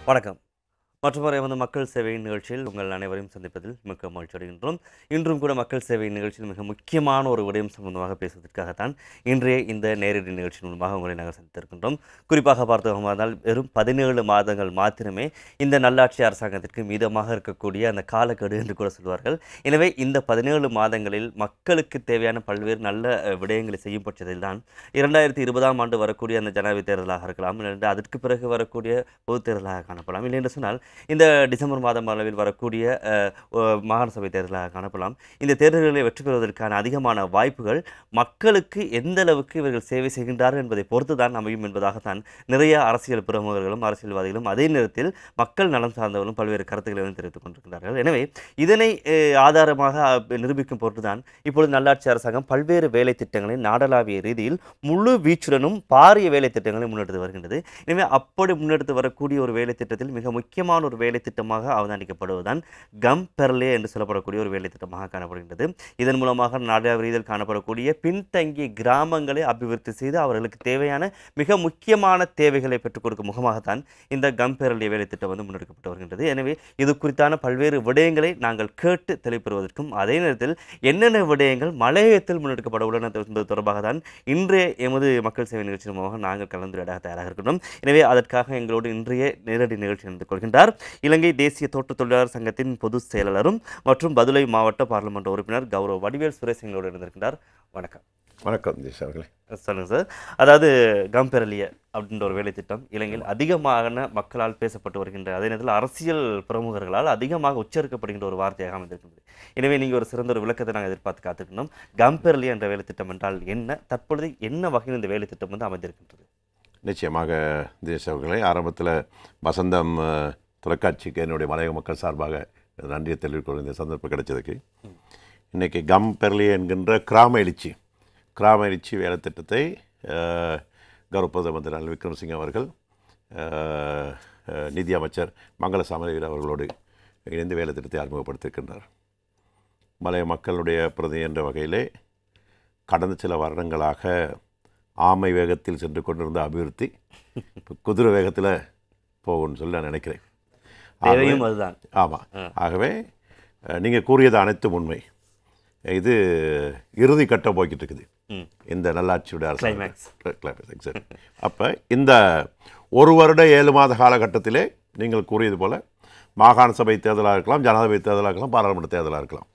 வணக்கம். மற்றொரு மக்கள் சேவை நிகழ்ச்சியில் உங்கள் அனைவரையும் சந்திப்பதில் மிக்க மகிழ்ச்சி அடைகின்றோம். இன்றும் கூட மக்கள் சேவை நிகழ்ச்சியில் மிக முக்கியமான ஒரு விடயம் சம்பந்தமாக பேசுவதற்காகத்தான் இன்றைய இந்த நேரடி நிகழ்ச்சி மூலமாக உங்களை நாங்கள் சந்தித்திருக்கின்றோம். குறிப்பாக பார்த்தோமானால் வெறும் 17 மாதங்கள் மாத்திரமே இந்த நல்லாட்சி அரசாங்கத்திற்கு மீதமாக இருக்கக்கூடிய அந்த காலக்கெடு என்று கூட சொல்வார்கள். எனவே இந்த 17 மாதங்களில் மக்களுக்கு தேவையான பல்வேறு நல்ல விடயங்களை செய்யும் பட்சத்தில் தான் 2020ஆம் ஆண்டு வரக்கூடிய அந்த ஜனாதிபதி தேர்தலாக இருக்கலாம், இல்லை அதற்கு பிறகு வரக்கூடிய பொதுத் தேர்தலாக காணப்படலாம், இல்லை என்று சொன்னால் இந்த டிசம்பர் மாதம் அளவில் வரக்கூடிய மாகாண சபை தேர்தலாக காணப்படலாம். இந்த தேர்தல்களை வெற்றி பெறுவதற்கான அதிகமான வாய்ப்புகள் மக்களுக்கு எந்த அளவுக்கு இவர்கள் சேவை செய்கின்றார்கள் என்பதை பொறுத்து தான் அமையும் என்பதாகத்தான் நிறைய அரசியல் பிரமுகர்களும் அரசியல்வாதிகளும் அதே நேரத்தில் மக்கள் நலம் சார்ந்தவர்களும் பல்வேறு கருத்துக்களை தெரிவித்துக் கொண்டிருக்கிறார்கள். எனவே இதனை ஆதாரமாக நிரூபிக்கும் பொருட்டுதான் இப்பொழுது நல்லாட்சி அரசாங்கம் பல்வேறு வேலை திட்டங்களை நாடளாவிய ரீதியில் முழு வீச்சுடனும் பாரிய வேலை திட்டங்களை முன்னெடுத்து வருகின்றது. எனவே அப்படி முன்னெடுத்து வரக்கூடிய ஒரு வேலை திட்டத்தில் மிக முக்கியமான ஒரு வேலை திட்டமாக அவதானிக்கப்படுவதுதான் கம்பெர்லே என்று சொல்லப்படக்கூடிய ஒரு வேலை திட்டமாக காணப்படுகின்றது. இதன் மூலமாக நாடளாவிய ரீதியில் காணப்படக்கூடிய பின்தங்கிய கிராமங்களை அபிவிருத்தி செய்து அவர்களுக்கு தேவையான மிக முக்கியமான தேவைகளை பெற்றுக் கொடுக்கும் முகமாகத்தான் இந்த கம்பெர்லே வேலை திட்டம் முன்னெடுக்கப்பட்டு வருகின்றது. எனவே இது குறித்தான பல்வேறு விடயங்களை நாங்கள் கேட்டு தெளிவுபெறுவதற்கும் அதே நேரத்தில் என்னென்ன விடயங்கள் மலையகத்தில் முன்னெடுக்கப்பட உள்ளன என்பது தொடர்பாக தான் இன்றைய எமது மக்கள் சேவை நிகழ்ச்சி மூலமாக நாங்கள் கலந்துரையாட தயாராக இருக்கின்றோம். எனவே அதற்காக எங்களோடு இன்றைய நேரடி நிகழ்ச்சி நடந்து கொள்கின்றார் இலங்கை தேசிய தோட்ட தொழிலாளர் சங்கத்தின் பொதுச் செயலாளரும் மற்றும் பதுளை மாவட்ட பாராளுமன்ற உறுப்பினர் கௌரவ வடிவேல் சுரேஷ் எங்களோடு இருந்திருக்கின்றார். வணக்கம். வணக்கம் தேஷ் அவர்களே. சொல்லுங்கள் சார். அதாவது கம்பெரலிய அப்படின்ற ஒரு வேலை திட்டம் இலங்கையில் அதிகமான மக்களால் பேசப்பட்டு வருகின்ற அதே நேரத்தில் அரசியல் பிரமுகர்களால் அதிகமாக உச்சரிக்கப்படுகின்ற ஒரு வார்த்தையாக அமைந்திருக்கின்றது. எனவே நீங்கள் ஒரு சிறந்த ஒரு விளக்கத்தை நாங்கள் எதிர்பார்த்து காத்துக்கணும். கம்பெரலிய என்ற வேலை திட்டம் என்றால் என்ன, தற்பொழுது என்ன வகையில் இந்த வேலை திட்டம் அமைந்திருக்கின்றது? நிச்சயமாக தேஷ் அவர்களே, ஆரம்பத்தில் வசந்தம் தொலைக்காட்சிக்கு என்னுடைய மலையக மக்கள் சார்பாக நன்றியை தெரிவிக்கொள்ள இந்த சந்தர்ப்பம் கிடைச்சதுக்கு. இன்றைக்கி கம்பெர்லி என்கின்ற கிராம எழுச்சி வேலை திட்டத்தை கௌரவ பிரதமர் மந்திரி ரணில் விக்ரமசிங்கே அவர்கள் நிதி அமைச்சர் மங்கள சமரவீர அவர்களோடு இணைந்து வேலை திட்டத்தை அறிமுகப்படுத்தியிருக்கின்றார். மலைய மக்களுடைய பிரதி என்ற வகையிலே கடந்த சில வருடங்களாக ஆமை வேகத்தில் சென்று கொண்டிருந்த அபிவிருத்தி இப்போ குதிரை வேகத்தில் போகும்னு சொல்லி நான் நினைக்கிறேன். அதுதான். ஆமாம். ஆகவே நீங்கள் கூறியது அனைத்தும் உண்மை. இது இறுதி கட்டம் போய்கிட்டு இருக்குது இந்த நல்லாட்சியுடைய அரசு. அப்போ இந்த 1 வருட 7 மாத காலகட்டத்திலே நீங்கள் கூறியது போல் மாகாண சபை தேர்தலாக இருக்கலாம், ஜனாதிபதி தேர்தலாக இருக்கலாம், பாராளுமன்ற தேர்தலாக இருக்கலாம்,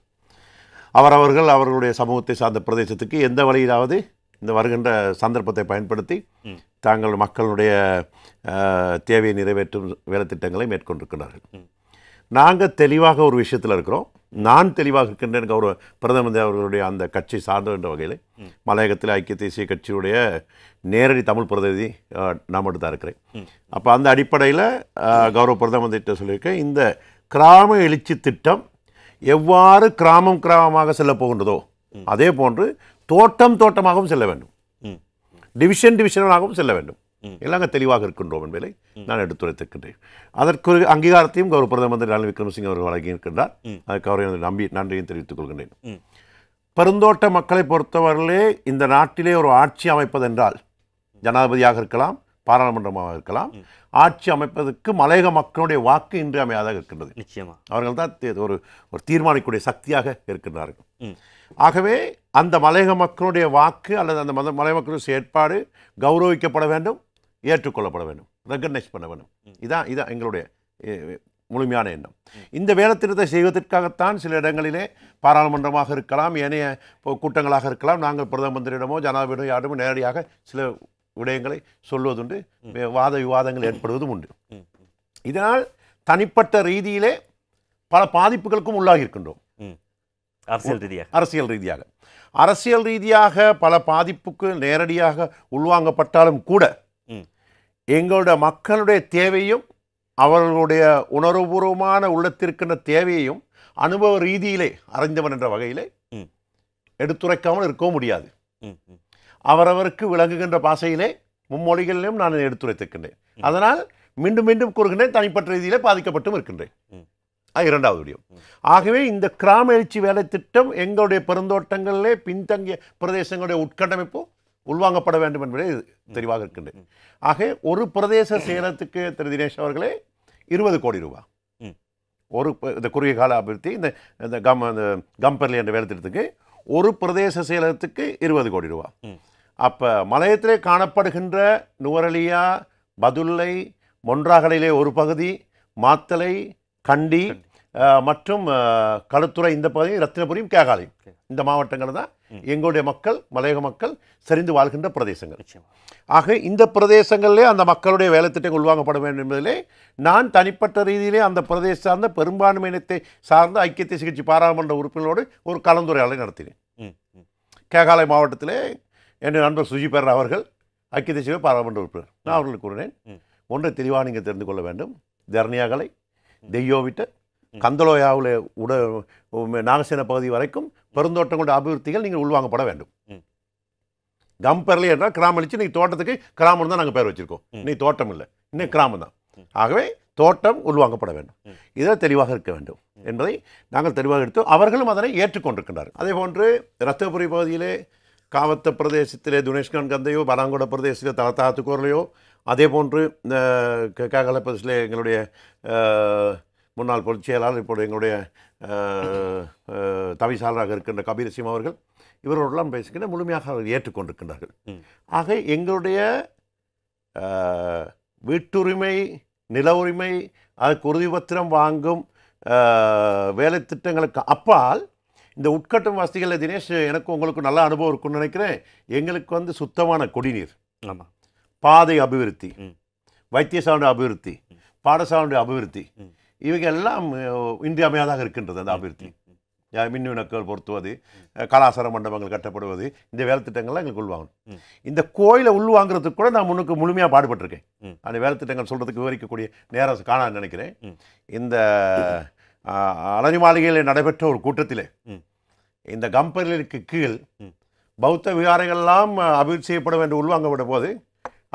அவர்களுடைய சமூகத்தை சார்ந்த பிரதேசத்துக்கு எந்த வழியிலாவது இந்த வருகின்ற சந்தர்ப்பத்தை பயன்படுத்தி தாங்கள் மக்களுடைய தேவையை நிறைவேற்றும் வேலை திட்டங்களை மேற்கொண்டிருக்கிறார்கள். நாங்கள் தெளிவாக ஒரு விஷயத்தில் இருக்கிறோம். நான் தெளிவாக இருக்கின்றேன். கௌரவ பிரதமர் அவர்களுடைய அந்த கட்சி சார்ந்தவர் என்ற வகையில் மலையகத்தில் ஐக்கிய தேசிய கட்சியுடைய நேரடி தமிழ் பிரதிநிதி நான் மட்டும் தான் இருக்கிறேன். அப்போ அந்த அடிப்படையில் கௌரவ பிரதமர்கிட்ட சொல்லியிருக்கேன், இந்த கிராம எழுச்சி திட்டம் எவ்வாறு கிராமமாக செல்ல போகின்றதோ அதே போன்று தோட்டமாகவும் செல்ல வேண்டும், டிவிஷனாகவும் செல்ல வேண்டும். எல்லாம் தெளிவாக இருக்கின்றோம் என்பதை நான் எடுத்துரைத்திருக்கின்றேன். அதற்கு ஒரு அங்கீகாரத்தையும் கௌரவ பிரதமர் மந்திரி ரணில் விக்ரமசிங்கே அவர்கள் வழங்கியிருக்கின்றார். அதுக்கு அவரை நன்றியும் தெரிவித்துக் கொள்கின்றேன். பெருந்தோட்ட மக்களை பொறுத்தவரையிலே இந்த நாட்டிலே ஒரு ஆட்சி அமைப்பதென்றால் ஜனாதிபதியாக இருக்கலாம், பாராளுமன்றமாக இருக்கலாம், ஆட்சி அமைப்பதற்கு மலையக மக்களுடைய வாக்கு இன்றியமையாதாக இருக்கின்றது. நிச்சயமாக அவர்கள் தான் ஒரு தீர்மானிக்கக்கூடிய சக்தியாக இருக்கின்றார்கள். ஆகவே அந்த மலையக மக்களுடைய வாக்கு அல்லது அந்த மலைய மக்களுடைய செயற்பாடு கௌரவிக்கப்பட வேண்டும், ஏற்றுக்கொள்ளப்பட வேண்டும், ரெகக்னைஸ் பண்ண வேண்டும். இதான் எங்களுடைய முழுமையான எண்ணம். இந்த வேலை திட்டத்தை செய்வதற்காகத்தான் சில இடங்களிலே பாராளுமன்றமாக இருக்கலாம், ஏனைய கூட்டங்களாக இருக்கலாம், நாங்கள் பிரதம மந்திரியிடமோ ஜனாதிபதியிடமோ யாரிடமோ நேரடியாக சில விடயங்களை சொல்வதுண்டு, வாத விவாதங்கள் ஏற்படுவதும் உண்டு. இதனால் தனிப்பட்ட ரீதியிலே பல பாதிப்புகளுக்கும் உள்ளாகி இருக்கின்றோம். அரசியல் ரீதியாக பல பாதிப்புக்கு நேரடியாக உள்வாங்கப்பட்டாலும் கூட எங்களுடைய மக்களுடைய தேவையும் அவர்களுடைய உணர்வுபூர்வமான உள்ளத்திற்கின்ற தேவையையும் அனுபவ ரீதியிலே அறிந்தவன் என்ற வகையிலே எடுத்துரைக்காமல் இருக்கவும் முடியாது. அவரவருக்கு விளங்குகின்ற பாஷையிலே மும்மொழிகளிலும் நான் எடுத்துரைத்திருக்கின்றேன். அதனால் மீண்டும் கூறுகின்றேன், தனிப்பட்ட ரீதியிலே பாதிக்கப்பட்டும் இருக்கின்றேன். இரண்டாவது விடயம். ஆகவே இந்த கிராம எழுச்சி வேலை திட்டம் எங்களுடைய பெருந்தோட்டங்களிலே பின்தங்கிய பிரதேசங்களுடைய உட்கட்டமைப்பு உள்வாங்கப்பட வேண்டும் என்பதை தெளிவாக இருக்கின்றேன். ஆக ஒரு பிரதேச செயலத்துக்கு திரு தினேஷ் அவர்களே 20 கோடி ரூபா. ஒரு இந்த குறுகிய கால அபிவிருத்தி இந்த கம்பர்லி என்ற வேலைத்திட்டத்துக்கு ஒரு பிரதேச செயலகத்துக்கு 20 கோடி ரூபா. அப்போ மலையத்திலே காணப்படுகின்ற நுவரெலியா, பதுளை, மொன்றாகலையிலே ஒரு பகுதி, மாத்தலை, கண்டி மற்றும் களுத்துறை இந்த பகுதி, ரத்தினபுரியும், கேகாலையும் இந்த மாவட்டங்கள் தான் எங்களுடைய மக்கள், மலையக மக்கள் செறிந்து வாழ்கின்ற பிரதேசங்கள். ஆக இந்த பிரதேசங்களிலே அந்த மக்களுடைய வேலைத்திட்டங்கள் உள்வாங்கப்பட வேண்டும் என்பதிலே நான் தனிப்பட்ட ரீதியிலே அந்த பிரதேச சார்ந்த பெரும்பான்மையினத்தை சார்ந்த ஐக்கிய தேசிய கட்சி பாராளுமன்ற உறுப்பினரோடு ஒரு கலந்துரையாடலை நடத்தினேன். கேகாலை மாவட்டத்திலே என் நண்பர் சுஜி பெர்ரா அவர்கள் ஐக்கிய தேசிய பாராளுமன்ற உறுப்பினர். நான் அவர்களுக்கு கூறினேன், ஒன்றை தெளிவாக நீங்கள் தெரிந்து கொள்ள வேண்டும். தர்ணியாகலை, தெய்யோவிட்ட, கந்தலோயாவில் நாகசேன பகுதி வரைக்கும் பெருந்தோட்டங்களோட அபிவிருத்திகள் நீங்கள் உள்வாங்கப்பட வேண்டும். கம்பர்லி என்றால் கிராமம் அழிச்சு இன்னைக்கு தோட்டத்துக்கு கிராமம் தான் நாங்கள் பேர் வச்சுருக்கோம். இன்னைக்கு தோட்டம் இல்லை, இன்னைக்கு கிராமம் தான். ஆகவே தோட்டம் உள்வாங்கப்பட வேண்டும். இதில் தெளிவாக இருக்க வேண்டும் என்பதை நாங்கள் தெளிவாக எடுத்தோம். அவர்களும் அதனை ஏற்றுக்கொண்டிருக்கின்றார். அதே போன்று ரத்தபுரி பகுதியிலே, காவத்த பிரதேசத்திலே துனேஷ்கான் கந்தையோ, பலாங்கொட பிரதேசத்திலே தாத்துக்கோர்லையோ, அதே போன்று கேகாலை பிரதேசத்திலே எங்களுடைய முன்னாள் பொதுச் செயலாளர் இப்போது எங்களுடைய தவிசாளராக இருக்கின்ற கபீர் அவர்கள், இவரோடெல்லாம் பேசுகின்ற முழுமையாக அவர்கள் ஏற்றுக்கொண்டிருக்கின்றார்கள். ஆக எங்களுடைய வீட்டுரிமை, நில உரிமை, அதுக்கு உறுதிப்பத்திரம் வாங்கும் வேலை திட்டங்களுக்கு அப்பால் இந்த உட்கட்டும் வசதிகளில் தினேஷ் எனக்கு உங்களுக்கு நல்ல அனுபவம் இருக்குன்னு நினைக்கிறேன். எங்களுக்கு சுத்தமான குடிநீர், பாதை அபிவிருத்தி, வைத்தியசாலை அபிவிருத்தி, பாடசாலை அபிவிருத்தி, இவைங்க எல்லாம் இன்றியமையாதாக இருக்கின்றது. அந்த அபிவிருத்தி, மின் விளக்குகள் பொருத்துவது, கலாசார மண்டபங்கள் கட்டப்படுவது, இந்த வேலை திட்டங்கள்லாம் எங்களுக்கு உள்வாங்கணும். இந்த கோயிலை உள்வாங்கிறதுக்கு கூட நான் முன்னுக்கு முழுமையாக பாடுபட்டிருக்கேன். அந்த வேலை திட்டங்கள் சொல்கிறதுக்கு விவரிக்கக்கூடிய நேரம் காண நினைக்கிறேன். இந்த அலரி மாளிகையில் நடைபெற்ற ஒரு கூட்டத்தில் இந்த கம்பெனிக்கு கீழ் பௌத்த விகாரங்கள்லாம் அபிவிருத்தி செய்யப்பட வேண்டும் உள்வாங்கப்பட்ட போது,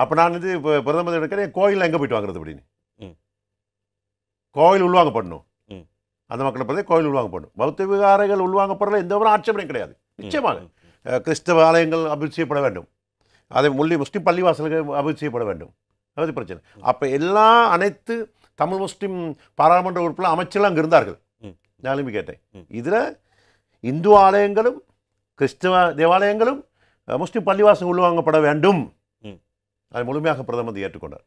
அப்போ நான் இப்போ பிரதமர் இருக்கிறேன், கோயிலில் எங்கே போயிட்டு வாங்குறது அப்படின்னு. கோயில் உள்வாங்கப்படணும், அந்த மக்களை பற்றி கோயில் உள்வாங்கப்படணும். பௌத்த விகாரங்கள் உள்வாங்கப்படுறதுல எந்த ஒரு ஆட்சேபனையும் கிடையாது. நிச்சயமாக கிறிஸ்தவ ஆலயங்கள் அபிவிருத்தி செய்யப்பட வேண்டும், அதே முஸ்லீம் பள்ளிவாசல்கள் அபிவிருத்தி செய்யப்பட வேண்டும், அது பிரச்சனை. அப்போ அனைத்து தமிழ் முஸ்லீம் பாராளுமன்ற உறுப்பினர் அமைச்சர்கள் அங்கே இருந்தார்கள். நான் எழுப்பி கேட்டேன், இதில் இந்து ஆலயங்களும் கிறிஸ்தவ தேவாலயங்களும் முஸ்லீம் பள்ளிவாசல் உள்வாங்கப்பட வேண்டும். அதை முழுமையாக பிரதமர் ஏற்றுக்கொண்டார்.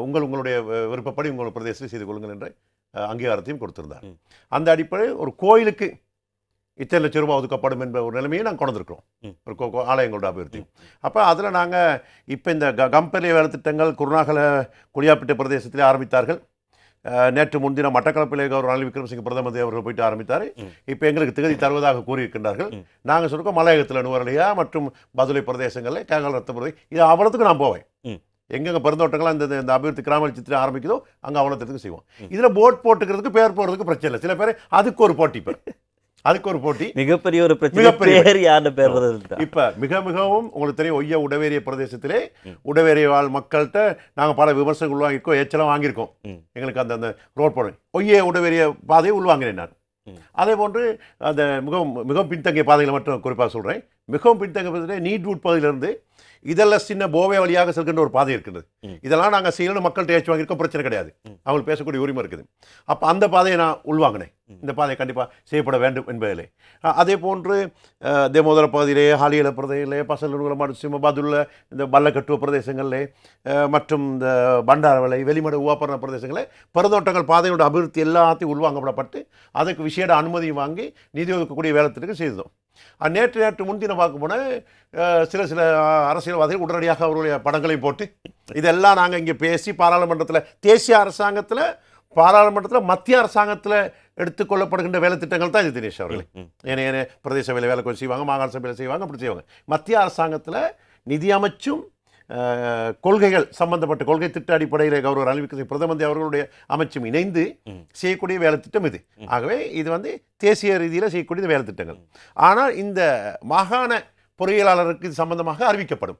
உங்களுடைய விருப்பப்படி உங்கள் பிரதேசத்தில் செய்து கொள்ளுங்கள் என்ற அங்கீகாரத்தையும் கொடுத்திருந்தார். அந்த அடிப்படையில் ஒரு கோயிலுக்கு இத்தனை லட்சம் ரூபாய் ஒதுக்கப்படும் என்ற ஒரு நிலைமையை நாங்கள் கொண்டிருக்கிறோம், ஒரு ஆலயங்களோட அபிவிருத்தி. அப்போ அதில் நாங்கள் இப்போ இந்த கம்பெனி வேலை திட்டங்கள் குருநாகல குளியாப்பிட்ட பிரதேசத்திலே ஆரம்பித்தார்கள். நேற்று முன்தினம் மட்டக்களப்பிலே ரணில் விக்ரமசிங்க பிரதமர் அவர்கள் போயிட்டு ஆரம்பித்தார். இப்போ எங்களுக்கு திகதி தருவதாக கூறியிருக்கின்றார்கள். நாங்கள் சொல்லிருக்கோம், மலையகத்தில் நுவரெலியா மற்றும் பதுளை பிரதேசங்களில் கேகாலை ரத்தபுரி, இது அவ்வளோத்துக்கு நான் போவேன். எங்கெங்கே பெருந்தோட்டங்கள்லாம் இந்த அபிவிருத்தி கிராம வளர்ச்சி ஆரம்பிக்குதோ அங்கே அவ்வளோத்துக்கு செய்வோம். இதில் போட் போட்டுக்கிறதுக்கு பேர் போடுறதுக்கு பிரச்சனை இல்லை. சில பேர் அதுக்கு ஒரு போட்டி, அதுக்கு ஒரு போட்டி, மிகப்பெரிய ஒரு பிரச்சனை. இப்போ மிகவும் உங்களுக்கு தெரியும், ஒய்ய உடவேரிய பிரதேசத்திலே உடவேரிய வாழ் மக்கள்கிட்ட நாங்கள் பல விமர்சனங்கள் உள்வாங்கியிருக்கோம், எச்சலாம் வாங்கியிருக்கோம். எங்களுக்கு அந்த ரோட் போட ஒய்ய உடவேரிய பாதையை உள்வாங்கினேன் நான். அதே போன்று அந்த மிகவும் பின்தங்கிய பாதைகளை மட்டும் குறிப்பாக சொல்கிறேன். மிகவும் பின்தங்கிய பாதையில் நீட் ரூட் பகுதியிலிருந்து இதெல்லாம் சின்ன போவே வழியாக செல்கின்ற ஒரு பாதை இருக்கின்றது. இதெல்லாம் நாங்கள் செய்யணும், மக்கள்கிட்ட ஏற்றி வாங்கியிருக்கோம், பிரச்சனை கிடையாது, அவங்களுக்கு பேசக்கூடிய உரிமை இருக்குது. அப்போ அந்த பாதையை நான் உள்வாங்கினேன். இந்த பாதை கண்டிப்பாக செய்யப்பட வேண்டும் என்பதிலே. அதே போன்று தேமோதர பகுதியிலே, ஹாலியல பிரதேசத்திலே, பசலூர், மடுசிம, பதுள்ள, இந்த பல்லக்கட்டுவ பிரதேசங்களிலே மற்றும் இந்த பண்டாரவளை, வெளிமட உவாப்பரண பிரதேசங்களே பெருந்தோட்டங்கள் பாதையோட அபிவிருத்தி எல்லாத்தையும் உள்வாங்கப்படப்பட்டு அதுக்கு விசேட அனுமதியும் வாங்கி நிதி ஒதுக்கக்கூடிய வேலைத்திற்கு செய்தோம். நேற்று முன்தினம் பார்க்க போனால் சில அரசியல்வாதிகள் உடனடியாக அவருடைய படங்களையும் போட்டு இதெல்லாம் நாங்கள் இங்கே பேசி பாராளுமன்றத்தில், தேசிய அரசாங்கத்தில், பாராளுமன்றத்தில், மத்திய அரசாங்கத்தில் எடுத்துக்கொள்ளப்படுகின்ற வேலை திட்டங்கள் தான் இது தினேஷ் அவர்கள். ஏன்னா பிரதேச சபையில் வேலை கொஞ்சம் செய்வாங்க, மாகாண சபையில் செய்வாங்க, அப்படி செய்வாங்க. மத்திய அரசாங்கத்தில் நிதி அமைச்சும் கொள்கைகள் சம்பந்தப்பட்ட கொள்கை திட்ட அடிப்படையில் கௌரவ ரணில் விக்ரமசிங்க பிரதமர் அவர்களுடைய அமைச்சும் இணைந்து செய்யக்கூடிய வேலை திட்டம் இது. ஆகவே இது தேசிய ரீதியில் செய்யக்கூடிய வேலை திட்டங்கள். ஆனால் இந்த மாகாண பொறியியலாளருக்கு இது சம்பந்தமாக அறிவிக்கப்படும்,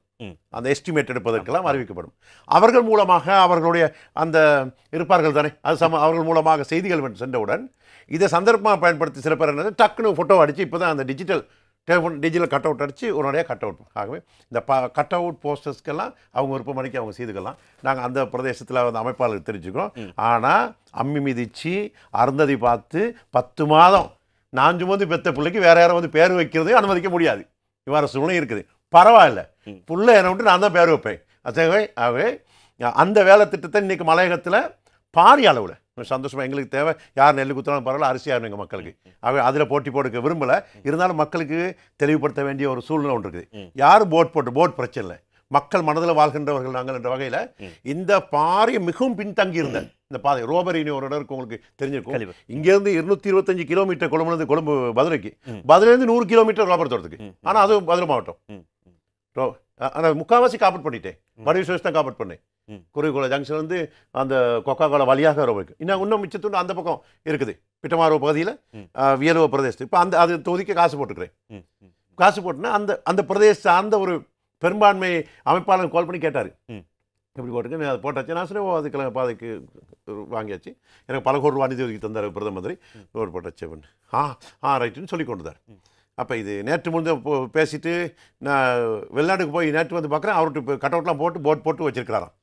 அந்த எஸ்டிமேட் எடுப்பதற்கெல்லாம் அறிவிக்கப்படும். அவர்கள் மூலமாக அவர்களுடைய அந்த இருப்பார்கள் தானே, அது அவர்கள் மூலமாக செய்திகள் சென்றவுடன் இதை சந்தர்ப்பமாக பயன்படுத்தி சில பேர் என்னது டக்குன்னு ஃபோட்டோ அடித்து இப்போ தான் அந்த digital telephone digital cut out அடித்து உடனடியாக கட் அவுட். ஆகவே இந்த கட் அவுட் போஸ்டர்ஸ்க்கெல்லாம் அவங்க விருப்பம் மணிக்கு அவங்க செய்துக்கலாம். நாங்கள் அந்த பிரதேசத்தில் வந்து அமைப்பாளர்கள் தெரிஞ்சுக்கிறோம். ஆனால் அம்மி மிதித்து அருந்ததி பார்த்து 10 மாதம் 4 வந்து பெற்ற பிள்ளைக்கு வேறு யாரும் வந்து பேர் வைக்கிறதே அனுமதிக்க முடியாது. இவ்வாறு சூழ்நிலை இருக்குது. பரவாயில்ல, புள்ள என்னை விட்டு நான் தான் பேர் வைப்பேன். ஆகவே அந்த வேலை திட்டத்தை இன்றைக்கி மலையகத்தில் பாரிய அளவில் சந்தோஷமாக எங்களுக்கு தேவை. யார் நெல் குத்துறாலும் பரவாயில்ல, அரிசியாகும் எங்கள் மக்களுக்கு. ஆகவே அதில் போட்டி போட்டுக்க விரும்பலை. இருந்தாலும் மக்களுக்கு தெளிவுபடுத்த வேண்டிய ஒரு சூழ்நிலை ஒன்று இருக்குது. யார் போட் பிரச்சனை இல்லை, மக்கள் மனதில் வாழ்கின்றவர்கள் நாங்கள் என்ற வகையில் இந்த பாரிய மிகவும் பின்தங்கி இருந்த இந்த பாதை ரோபரினி ஒரு இடம் இருக்கு, உங்களுக்கு தெரிஞ்சிருக்கும். இங்கேருந்து 225 கிலோமீட்டர் கொழும்பு மதுரைக்கு, மதுரையிலேருந்து 100 கிலோமீட்டர் ரோபர் தோட்டத்துக்கு. ஆனால் அது மதுரை மாவட்டம். ஆனால் முக்கால்வாசி காப்பட் பண்ணிட்டேன், மறுவிசுவாசி தான் காப்பட் பண்ணேன். குருகுல ஜங்ஷன் வந்து அந்த கொக்காகோலா வழியாக ரோபருக்கு இன்னும் மிச்சத்துண்டு அந்த பக்கம் இருக்குது, பிட்டமாரோ பகுதியில் வியலுவ பிரதேசத்துக்கு. இப்போ அது தொகுதிக்கு காசு போட்டுக்கிறேன். காசு போட்டுன்னா அந்த பிரதேச சார்ந்த ஒரு பெரும்பான்மை அமைப்பாளர் கால் பண்ணி கேட்டார், எப்படி போட்டுருக்கு. அதை போட்டாச்சு. நான் சொன்னேன், அதுக்கு பாதைக்கு வாங்கியாச்சு. எனக்கு பல கோடி ரூபா நிதி ஒதுக்கி தந்தார் பிரதம மந்திரி. ரோடு போட்டாச்சு. ரைட்டுன்னு சொல்லி கொண்டு வந்தார். அப்போ இது நேற்று முழுந்து பேசிட்டு நான் வெளிநாட்டுக்கு போய் நேற்று வந்து பார்க்குறேன், அவர்கிட்ட இப்போ கட் அவுட்லாம் போட் போட்டு வச்சிருக்கிறாராம்.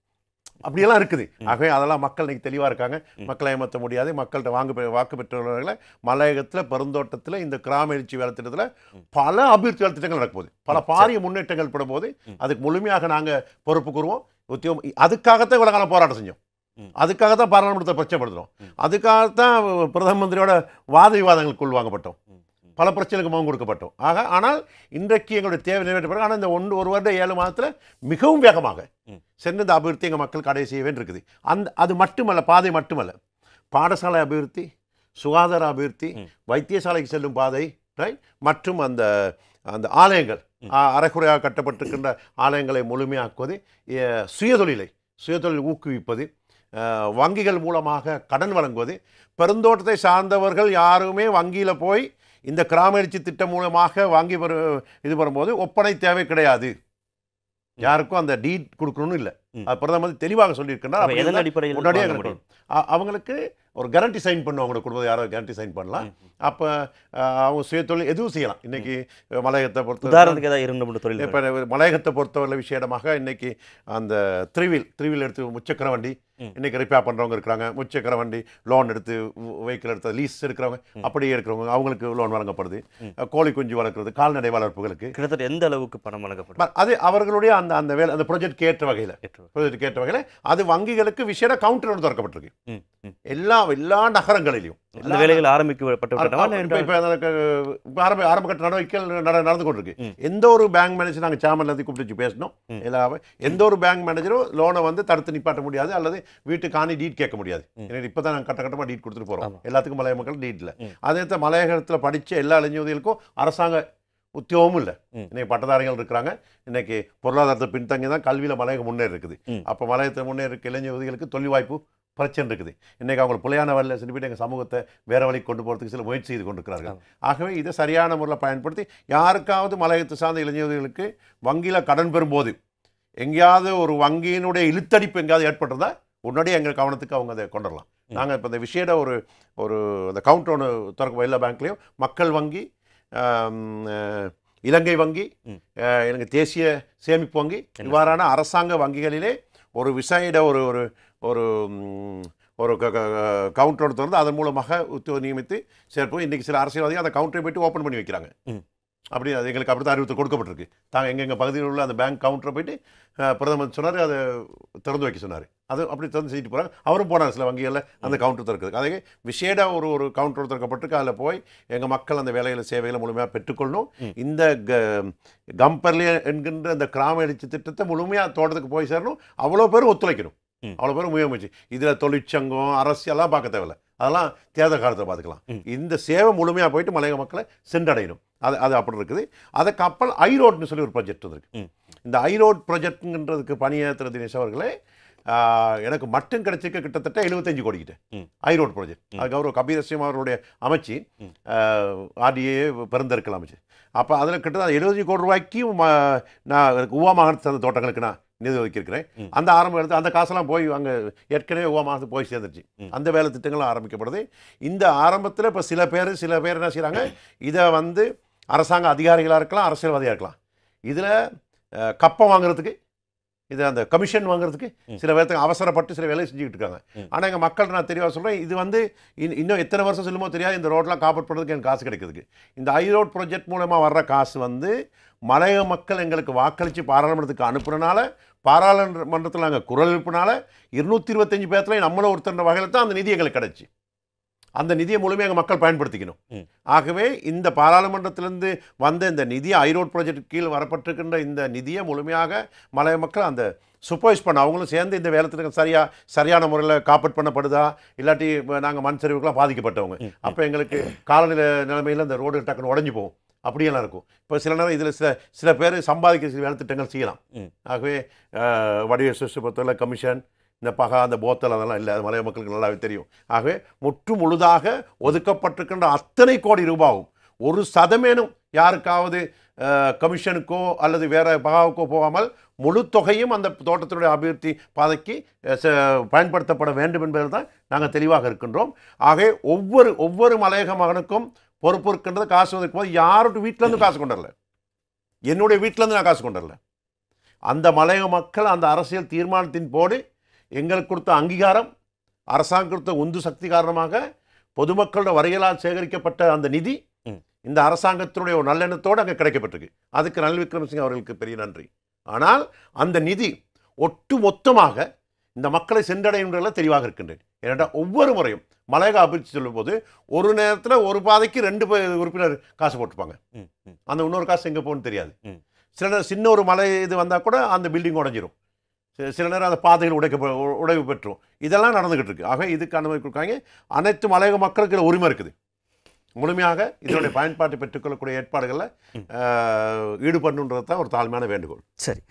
அப்படியெல்லாம் இருக்குது. ஆகவே அதெல்லாம் மக்கள் இன்றைக்கி தெளிவாக இருக்காங்க. மக்களை ஏமாற்ற முடியாது. மக்கள்கிட்ட வாக்கு பெற்றவர்களை மலையகத்தில் பெருந்தோட்டத்தில் இந்த கிராம எழுச்சி வேலை திட்டத்தில் பல அபிவிருத்தி வேலை திட்டங்கள் நடக்கும்போது, பல பாரிய முன்னேற்றங்கள் படும்போது அதுக்கு முழுமையாக நாங்கள் பொறுப்பு கூறுவோம். அதுக்காகத்தான் இவ்வளோ காலம் போராட்டம் செஞ்சோம். அதுக்காகத்தான் பாராளுமன்றத்தை பிரச்சனைப்படுத்துகிறோம். அதுக்காகத்தான் பிரதம மந்திரியோட வாத விவாதங்களுக்கு உள்வாங்கப்பட்டோம். பல பிரச்சனைகளுக்கு முகம் கொடுக்கப்பட்டோம். ஆனால் இன்றைக்கு எங்களுடைய தேவை நிறைவேற்றப்படும். ஆனால் இந்த 1 வருடம் 7 மாதத்தில் மிகவும் வேகமாக சென்று இந்த அபிவிருத்தி எங்கள் மக்கள் கடை செய்ய வேண்டியிருக்குது. அது மட்டுமல்ல, பாதை மட்டுமல்ல, பாடசாலை அபிவிருத்தி, சுகாதார அபிவிருத்தி, வைத்தியசாலைக்கு செல்லும் பாதை, மற்றும் அந்த ஆலயங்கள், அரைக்குறையாக கட்டப்பட்டிருக்கின்ற ஆலயங்களை முழுமையாக்குவது, சுயதொழில் ஊக்குவிப்பது, வங்கிகள் மூலமாக கடன் வழங்குவது. பெருந்தோட்டத்தை சார்ந்தவர்கள் யாருமே வங்கியில் போய் இந்த கிராம எழுச்சி திட்டம் மூலமாக வாங்கி இது வரும்போது ஒப்பனை தேவை கிடையாது. யாருக்கும் அந்த டீட் கொடுக்கணும்னு இல்லை. அது பிரதமர் தெளிவாக சொல்லியிருக்கிறார். உடனடியாக அவங்களுக்கு ஒரு கேரண்டி சைன் பண்ணும். அவங்களோட குடும்பத்தை யாரோ கேரண்டி சைன் பண்ணலாம். அப்போ அவங்க சுயதொழில் எதுவும் செய்யலாம். இன்றைக்கி மலையகத்தை பொறுத்தவரை இப்போ மலையகத்தை பொறுத்தவரை விஷயமாக இன்றைக்கி அந்த த்ரீவீல் எடுத்து முச்சக்கர வண்டி இன்றைக்கி ரிப்பேர் பண்ணுறவங்க இருக்கிறாங்க. முச்சக்கர வண்டி லோன் எடுத்து வெஹிக்கிள் எடுத்து லீஸ் எடுக்கிறவங்க, அப்படியே இருக்கிறவங்க அவங்களுக்கு லோன் வழங்கப்படுது. கோழி குஞ்சு வளர்க்குறது, கால்நடை வளர்ப்புகளுக்கு கிட்டத்தட்ட எந்த அளவுக்கு பணம் வழங்கப்படும் அது அவர்களுடைய அந்த வேலை, அந்த ப்ராஜெக்ட் கேட்ட வகையில் அது வங்கிகளுக்கு விசேட கவுண்டர் ஒன்று திறக்கப்பட்டிருக்கு. எல்லா நகரங்களிலும் அந்த வேலைகள் ஆரம்பிக்கப்பட்ட ஆரம்ப கட்ட நடவடிக்கைகள் நடந்து கொண்டிருக்கு. எந்த ஒரு பேங்க் மேனேஜர் நாங்கள் சேமன்ல இருந்து கூப்பிட்டு பேசணும். எந்த ஒரு பேங்க் மேனேஜரும் லோனை வந்து தடுத்து நிப்பாட்ட முடியாது, அல்லது வீட்டுக்கு காணி டீட் கேட்க முடியாது. இப்பதான் நாங்கள் கட்டமாக டீட் கொடுத்துட்டு போறோம். எல்லாத்துக்கும் மலைய மக்கள் டீட் இல்லை. அதே மலையகத்தில் படித்த எல்லா இளைஞர்களுக்கும் அரசாங்க உத்தியோகமும் இல்லை. இன்னைக்கு பட்டதாரிகள் இருக்கிறாங்க. இன்னைக்கு பொருளாதாரத்தை பின்தங்கி தான் கல்வியில் மலையகம் முன்னேறி இருக்குது. அப்போ மலையத்தை முன்னேறி இருக்க இளைஞர்களுக்கு தொழில் வாய்ப்பு பிரச்சனை இருக்குது. இன்றைக்கி அவங்க புலையான வழியில் சென்று போய்ட்டு எங்கள் சமூகத்தை வேறு வழிக்கு கொண்டு போகிறதுக்கு சில முயற்சி செய்து கொண்டிருக்கிறார்கள். ஆகவே இதை சரியான முறையில் பயன்படுத்தி யாருக்காவது மலையகத்தை சார்ந்த இளைஞர்களுக்கு வங்கியில் கடன் பெறும்போது எங்கேயாவது ஒரு வங்கியினுடைய இழுத்தடிப்பு எங்கேயாவது ஏற்பட்டிருந்தால் உடனடியே எங்கள் கவனத்துக்கு அவங்க அதை கொண்டு வரலாம். நாங்கள் இப்போ இந்த விஷயத்தை ஒரு அந்த கவுண்டர் ஒன்று திறக்கும். எல்லா பேங்க்லேயும் மக்கள் வங்கி, இலங்கை வங்கி, எனக்கு தேசிய சேமிப்பு வங்கி, இவ்வாறான அரசாங்க வங்கிகளிலே ஒரு விசைட ஒரு ஒரு ஒரு கவுண்டரோடு திறந்து அதன் மூலமாக நியமித்து சேர்ப்போம். இன்றைக்கி சில அரசியல்வாதிகள் அந்த கவுண்டரை போய்ட்டு ஓப்பன் பண்ணி வைக்கிறாங்க. அப்படி அது எங்களுக்கு அப்படி தான் அறிவித்து கொடுக்கப்பட்டிருக்கு. தாங்கள் எங்கள் பகுதியில் உள்ள அந்த பேங்க் கவுண்டரை போய்ட்டு பிரதமர் சொன்னார், அதை திறந்து வைக்க சொன்னார். அது அப்படி திறந்து செஞ்சுட்டு போகிறாங்க. அவரும் போனார் சில வங்கிகளில் அந்த கவுண்டர் திறக்குது. அதே விஷேட ஒரு கவுண்டர் திறக்கப்பட்டிருக்கு. அதில் போய் எங்கள் மக்கள் அந்த வேலைகளை சேவைகளை முழுமையாக பெற்றுக்கொள்ளணும். இந்த கம்பர்லி என்கின்ற அந்த கிராம எழுச்சி திட்டத்தை முழுமையாக தோட்டத்துக்கு போய் சேரணும். அவ்வளோ பேர் ஒத்துழைக்கணும், அவ்வளோ பேர் முயற்சி. இதில் தொழிற்சங்கம் அரசியெல்லாம் பார்க்க தேவையில்லை. அதெல்லாம் தேர்தல் காலத்தை பார்த்துக்கலாம். இந்த சேவை முழுமையாக போயிட்டு மலையக மக்களை சென்றடையணும். அது அப்படி இருக்குது. அதுக்கு அப்புறம் ஐரோட்னு சொல்லி ஒரு ப்ராஜெக்ட் வந்துருக்கு. இந்த ஐரோட் ப்ராஜெக்ட்ன்றதுக்கு பணியாற்றுற தினேஷ் அவர்களே, எனக்கு மட்டும் கிடைச்சிக்க கிட்டத்தட்ட 75 கோடி கிட்ட ஐரோட் ப்ராஜெக்ட். அதுக்கு அவர் கபீரசியம் அவர்களுடைய அமைச்சு ஆர்டிஏ பெருந்தெருக்கல் அமைச்சு. அப்போ அதில் கிட்டத்தட்ட 75 கோடி ரூபாய்க்கு நான் எனக்கு ஊவா மாகாணத்தை சேர்ந்த தோட்டங்களுக்கு நான் நிதி ஒதுக்கியிருக்கிறேன். அந்த ஆரம்ப எடுத்து அந்த காசெல்லாம் போய் அங்கே ஏற்கனவே ஊவா மாதத்துக்கு போய் சேர்ந்துருச்சு. அந்த வேலை திட்டங்களும் ஆரம்பிக்கப்படுது. இந்த ஆரம்பத்தில் இப்போ சில பேர் என்ன செய்கிறாங்க, இதை வந்து அரசாங்க அதிகாரிகளாக இருக்கலாம், அரசியல்வாதியாக இருக்கலாம். இதில் கப்பம் வாங்குறதுக்கு, இது அந்த கமிஷன் வாங்குறதுக்கு சில பேர்த்துக்கு அவசரப்பட்டு சில வேலையை செஞ்சுக்கிட்டு இருக்காங்க. ஆனால் எங்கள் மக்கள் நான் தெளிவாக சொல்கிறேன், இது வந்து இன்னும் எத்தனை வருஷம் சொல்லுமோ தெரியாது, இந்த ரோடெலாம் காப்பாற்று பண்ணுறதுக்கு எனக்கு காசு கிடைக்கிறதுக்கு. இந்த ஐரோட் ப்ராஜெக்ட் மூலமாக வர்ற காசு வந்து மலைய மக்கள் எங்களுக்கு வாக்களித்து பாராளுமன்றத்துக்கு அனுப்புறனால, பாராளுமன்றத்தில் நாங்கள் குரல் எழுப்பினால 225 பேர்த்துல நம்மளும் ஒருத்தர் வகையில் தான் அந்த நிதி எங்களுக்கு கிடைச்சி. அந்த நிதியை முழுமையாக எங்கள் மக்கள் பயன்படுத்திக்கணும். ஆகவே இந்த பாராளுமன்றத்திலிருந்து வந்த இந்த நிதியை ஐரோட் ப்ராஜெக்ட் கீழ் வரப்பட்டிருக்கின்ற இந்த நிதியை முழுமையாக மலைய மக்கள் அந்த சூப்பர்வைஸ் பண்ண, அவங்களும் சேர்ந்து இந்த வேலை சரியான முறையில் காப்பீட் பண்ணப்படுதா, இல்லாட்டி நாங்கள் மண் சரிவுக்கெல்லாம் பாதிக்கப்பட்டவங்க, அப்போ எங்களுக்கு காலநிலை நிலைமையில் இந்த ரோடு டக்குன்னு உடஞ்சி போகும், அப்படியெல்லாம் இருக்கும். இப்போ சில நேரம் இதில் சில பேர் சம்பாதிக்க சில வேலை திட்டங்கள் செய்யலாம். ஆகவே வடிவ சுற்றுப்பத்தில் கமிஷன், இந்த பகா, அந்த போத்தல் அதெல்லாம் இல்லை, அது மலைய மக்களுக்கு நல்லாவே தெரியும். ஆகவே முற்று முழுதாக ஒதுக்கப்பட்டிருக்கின்ற அத்தனை கோடி ரூபாவும் 1% யாருக்காவது கமிஷனுக்கோ அல்லது வேறு பகாவுக்கோ போகாமல் முழு தொகையும் அந்த தோட்டத்தினுடைய அபிவிருத்தி பாதைக்கு பயன்படுத்தப்பட வேண்டும் என்பதில் தான் நாங்கள் தெளிவாக இருக்கின்றோம். ஆகவே ஒவ்வொரு மலையக மகனுக்கும் பொறுப்பு இருக்கின்றது. காசு ஒதுக்கும் போது யாரோட வீட்டிலேருந்து காசு கொண்டு வரல, என்னுடைய வீட்டிலேருந்து நான் காசு கொண்டு வரல. அந்த மலையக மக்கள் அந்த அரசியல் தீர்மானத்தின் போது எங்களுக்கு கொடுத்த அங்கீகாரம், அரசாங்கம் கொடுத்த உந்து சக்தி காரணமாக பொதுமக்களோட வரிகளால் சேகரிக்கப்பட்ட அந்த நிதி இந்த அரசாங்கத்தினுடைய ஒரு நல்லெண்ணத்தோடு அங்கே கிடைக்கப்பட்டிருக்கு. அதுக்கு ரணில் விக்ரமசிங்கே அவர்களுக்கு பெரிய நன்றி. ஆனால் அந்த நிதி ஒட்டு மொத்தமாக இந்த மக்களை சென்றடைகின்றதில் தெளிவாக இருக்கின்றேன். ஏனென்றால் ஒவ்வொரு முறையும் மலையக அபிவிருத்தி சொல்லும் போது ஒரு நேரத்தில் ஒரு பாதைக்கு 2 உறுப்பினர் காசு போட்டுப்பாங்க. அந்த இன்னொரு காசு எங்கே போகணும்னு தெரியாது. சில நேரம் சின்ன ஒரு மலை இது வந்தால் கூட அந்த பில்டிங் உடஞ்சிரும். சில நேரம் அந்த பாதைகள் உடைவு பெற்றும் இதெல்லாம் நடந்துகிட்டு இருக்கு. ஆக இதுக்கு அனுமதி கொடுக்காங்க. அனைத்து மலையக மக்களுக்கு உரிமை இருக்குது. முழுமையாக இதனுடைய பயன்பாட்டை பெற்றுக்கொள்ளக்கூடிய ஏற்பாடுகளில் ஈடுபடணுன்றது தான் ஒரு தாழ்மையான வேண்டுகோள். சரி,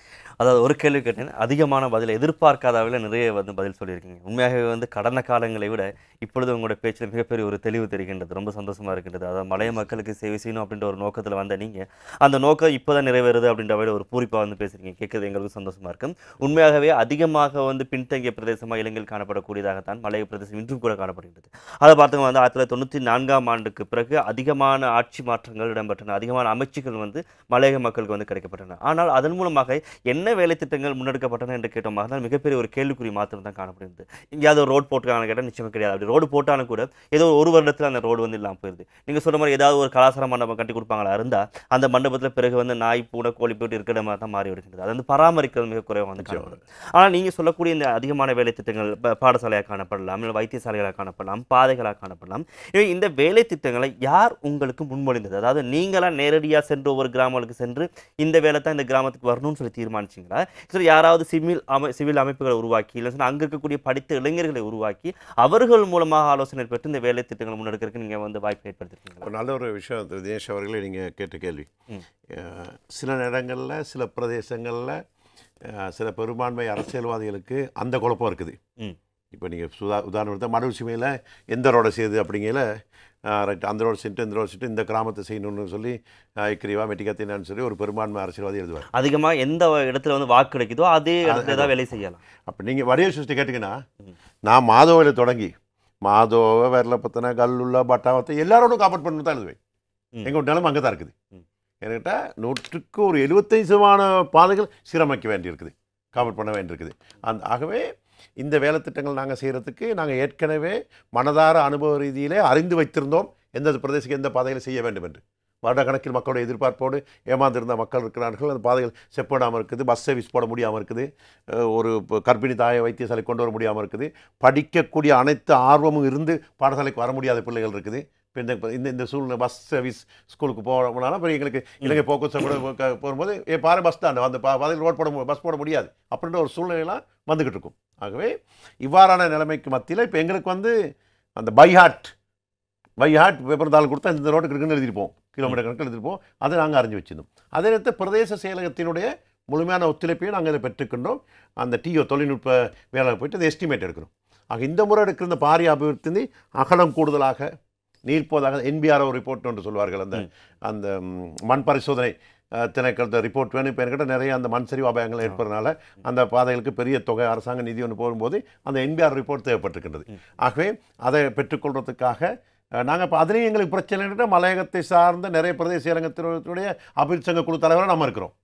அதாவது ஒரு கேள்வி கேட்டேன், அதிகமான பதில் எதிர்பார்க்காதவர்கள் நிறைய பதில் சொல்லியிருக்கீங்க. உண்மையாகவே கடந்த காலங்களை விட இப்பொழுது உங்களுடைய பேச்சில் மிகப்பெரிய ஒரு தெளிவு தெரிகின்றது. ரொம்ப சந்தோஷமாக இருக்கின்றது. அதாவது மலைய மக்களுக்கு சேவை செய்யணும் அப்படின்ற ஒரு நோக்கத்தில் வந்த நீங்கள் அந்த நோக்கம் இப்போ தான் நிறைவேறுது அப்படின்ற வகையில் ஒரு பூரிப்பாக பேசுகிறீங்க. கேட்குறது எங்களுக்கு சந்தோஷமாக இருக்கும். உண்மையாகவே அதிகமாக பின்தங்கிய பிரதேசமாக இலங்கையில் காணப்படக்கூடியதாகத்தான் மலைய பிரதேசம் இன்றும் கூட காணப்படுகின்றது. அதை பார்த்தவங்க 1994ஆம் ஆண்டுக்கு பிறகு அதிகமான ஆட்சி மாற்றங்கள் இடம்பெற்றன, அதிகமான அமைச்சுகள் மலையக மக்களுக்கு கிடைக்கப்பட்டன. ஆனால் அதன் மூலமாக என்ன வேலை திட்டங்கள் முன்னெடுக்கப்பட்டன என்று கேட்டோமாக மிகப்பெரிய ஒரு கேள்விக்குறி மாத்திரம் தான் காணப்படுகிறது. எங்கேயாவது ஒரு ரோடு போட்டுக்கான கேட்டால் நிச்சயமாக கிடையாது. அப்படி ரோடு போட்டாலும் கூட ஏதோ ஒரு வருடத்தில் அந்த ரோடு இல்லாமல் போயிருது. நீங்கள் சொல்ற மாதிரி ஏதாவது ஒரு கலாச்சார மண்டபம் கட்டி கொடுப்பாங்களா இருந்தால் அந்த மண்டபத்தில் பிறகு நாய் பூனை கோழி போட்டு இருக்கிற மாதிரி தான் மாறி வருகின்றது. அது பராமரிக்கிறது மிக குறைவாக காணப்படும். ஆனால் நீங்கள் சொல்லக்கூடிய இந்த அதிகமான வேலை திட்டங்கள் பாடசாலையாக காணப்படலாம், இல்லை வைத்தியசாலைகளாக காணப்படலாம், பாதைகளாக காணப்படலாம். இந்த வேலை திட்டங்களை யார் உங்களுக்கு முன்மொழிந்தது? அதாவது நீங்களா நேரடியாக சென்று ஒவ்வொரு கிராமங்களுக்கு சென்று இந்த வேலை தான் இந்த கிராமத்துக்கு வரணும்னு சொல்லி தீர்மானிச்சிங்களா? சரி, யாராவது சிவில் அமைப்புகளை உருவாக்கி இல்லை அங்கே இருக்கக்கூடிய படித்த இளைஞர்களை உருவாக்கி அவர்கள் மூலமாக ஆலோசனை பெற்று இந்த வேலை திட்டங்களை முன்னெடுக்கிறதுக்கு நீங்கள் வாய்ப்பு ஏற்படுத்திருக்கீங்க? நல்ல ஒரு விஷயம் தினேஷ் அவர்களே நீங்கள் கேட்ட கேள்வி. சில நேரங்களில் சில பிரதேசங்களில் சில பெரும்பான்மை அரசியல்வாதிகளுக்கு அந்த குழப்பம் இருக்குது. இப்போ நீங்கள் உதாரணத்தை மடு உரிமையில் எந்த ரோடை செய்யுது அப்படிங்கிற ரைட், அந்த ரோடு சென்று இந்த ரோடு சென்று இந்த கிராமத்தை செய்யணும்னு சொல்லி ஐக்கிரிவா மெட்டிக்கத்தின்னு சொல்லி ஒரு பெரும்பான்மை அரசியல்வாதி எழுதுவார். அதிகமாக எந்த இடத்துல வாக்கு கிடைக்குதோ அதே இடத்துல தான் வேலை செய்யலாம். அப்போ நீங்கள் வடிவ சிருஷ்டி கேட்டிங்கன்னா, நான் மாதோவில் தொடங்கி மாதோவை வெரலப்பத்தனை கல்லுள்ள பட்டாவத்தை எல்லாரோடும் காப்பாட் பண்ணணும் தான் எழுதுவேன். எங்கள் நிலைமை அங்கே தான் இருக்குது. என்கிட்ட 100க்கு ஒரு 75% பாதைகள் சீரமைக்க வேண்டியிருக்குது, காப்பாட் பண்ண வேண்டியிருக்குது. ஆகவே இந்த வேலை திட்டங்கள் நாங்கள் செய்கிறதுக்கு நாங்கள் ஏற்கனவே மனதார அனுபவ ரீதியிலே அறிந்து வைத்திருந்தோம் எந்த பிரதேசத்துக்கு எந்த பாதைகளை செய்ய வேண்டும் என்று. வருடக்கணக்கில் மக்களுடைய எதிர்பார்ப்போடு ஏமாந்திருந்த மக்கள் இருக்கிறார்கள். அந்த பாதைகள் செப்படாமல் இருக்குது, பஸ் சர்வீஸ் போட முடியாமல் இருக்குது, ஒரு கர்ப்பிணி தாயை வைத்தியசாலை கொண்டு வர முடியாமல் இருக்குது, படிக்கக்கூடிய அனைத்து ஆர்வமும் இருந்து பாடசாலைக்கு வர முடியாத பிள்ளைகள் இருக்குது. இப்போ இந்த சூழ்நிலை பஸ் சர்வீஸ் ஸ்கூலுக்கு போகணும்னாலும் இப்போ எங்களுக்கு இலங்கை போக்குவரத்து கூட போகும்போது பாரு பஸ் தான் அந்த பாதையில் ரோட் பஸ் போட முடியாது அப்படின்ற ஒரு சூழ்நிலையெல்லாம் வந்துக்கிட்டு இருக்கும். ஆகவே இவ்வாறான நிலைமைக்கு மத்தியில் இப்போ எங்களுக்கு அந்த பைஹாட் பேப்பர் தாள் கொடுத்தா இந்த ரோட்டுக்கு இருக்குன்னு எழுதிருப்போம், கிலோமீட்டர் கணக்கில் எழுதிருப்போம். அதை நாங்கள் அறிஞ்சு வச்சுருந்தோம். அதே நேரத்தில் பிரதேச செயலகத்தினுடைய முழுமையான ஒத்துழைப்பையும் நாங்கள் இதை பெற்றுக்கின்றோம். அந்த டிஓ தொழில்நுட்ப வேலை போயிட்டு அதை எஸ்டிமேட் எடுக்கணும். ஆக இந்த முறை எடுக்கிற இந்த பாரிய அபிவிருத்தி அகலம் கூடுதலாக நீர்ப்போதாக என்பிஆர் ரிப்போர்ட் ஒன்று சொல்வார்கள். அந்த மண் பரிசோதனை திணைக்களத்தை ரிப்போர்ட் வேணும். இப்போ என்கிட்ட நிறைய அந்த மண் சரிவு அபாயங்கள் ஏற்படுறதுனால அந்த பாதைகளுக்கு பெரிய தொகை அரசாங்க நிதி ஒன்று போகும்போது அந்த என்பிஆர் ரிப்போர்ட் தேவைப்பட்டிருக்கின்றது. ஆகவே அதை பெற்றுக்கொள்வதற்காக நாங்கள் இப்போ அதுலேயும் எங்களுக்கு பிரச்சனை மலையகத்தை சார்ந்த நிறைய பிரதேச செயலகத்தினுடைய அபிவிருத்தி சங்க குழு தலைவராக நம்ம இருக்கிறோம்.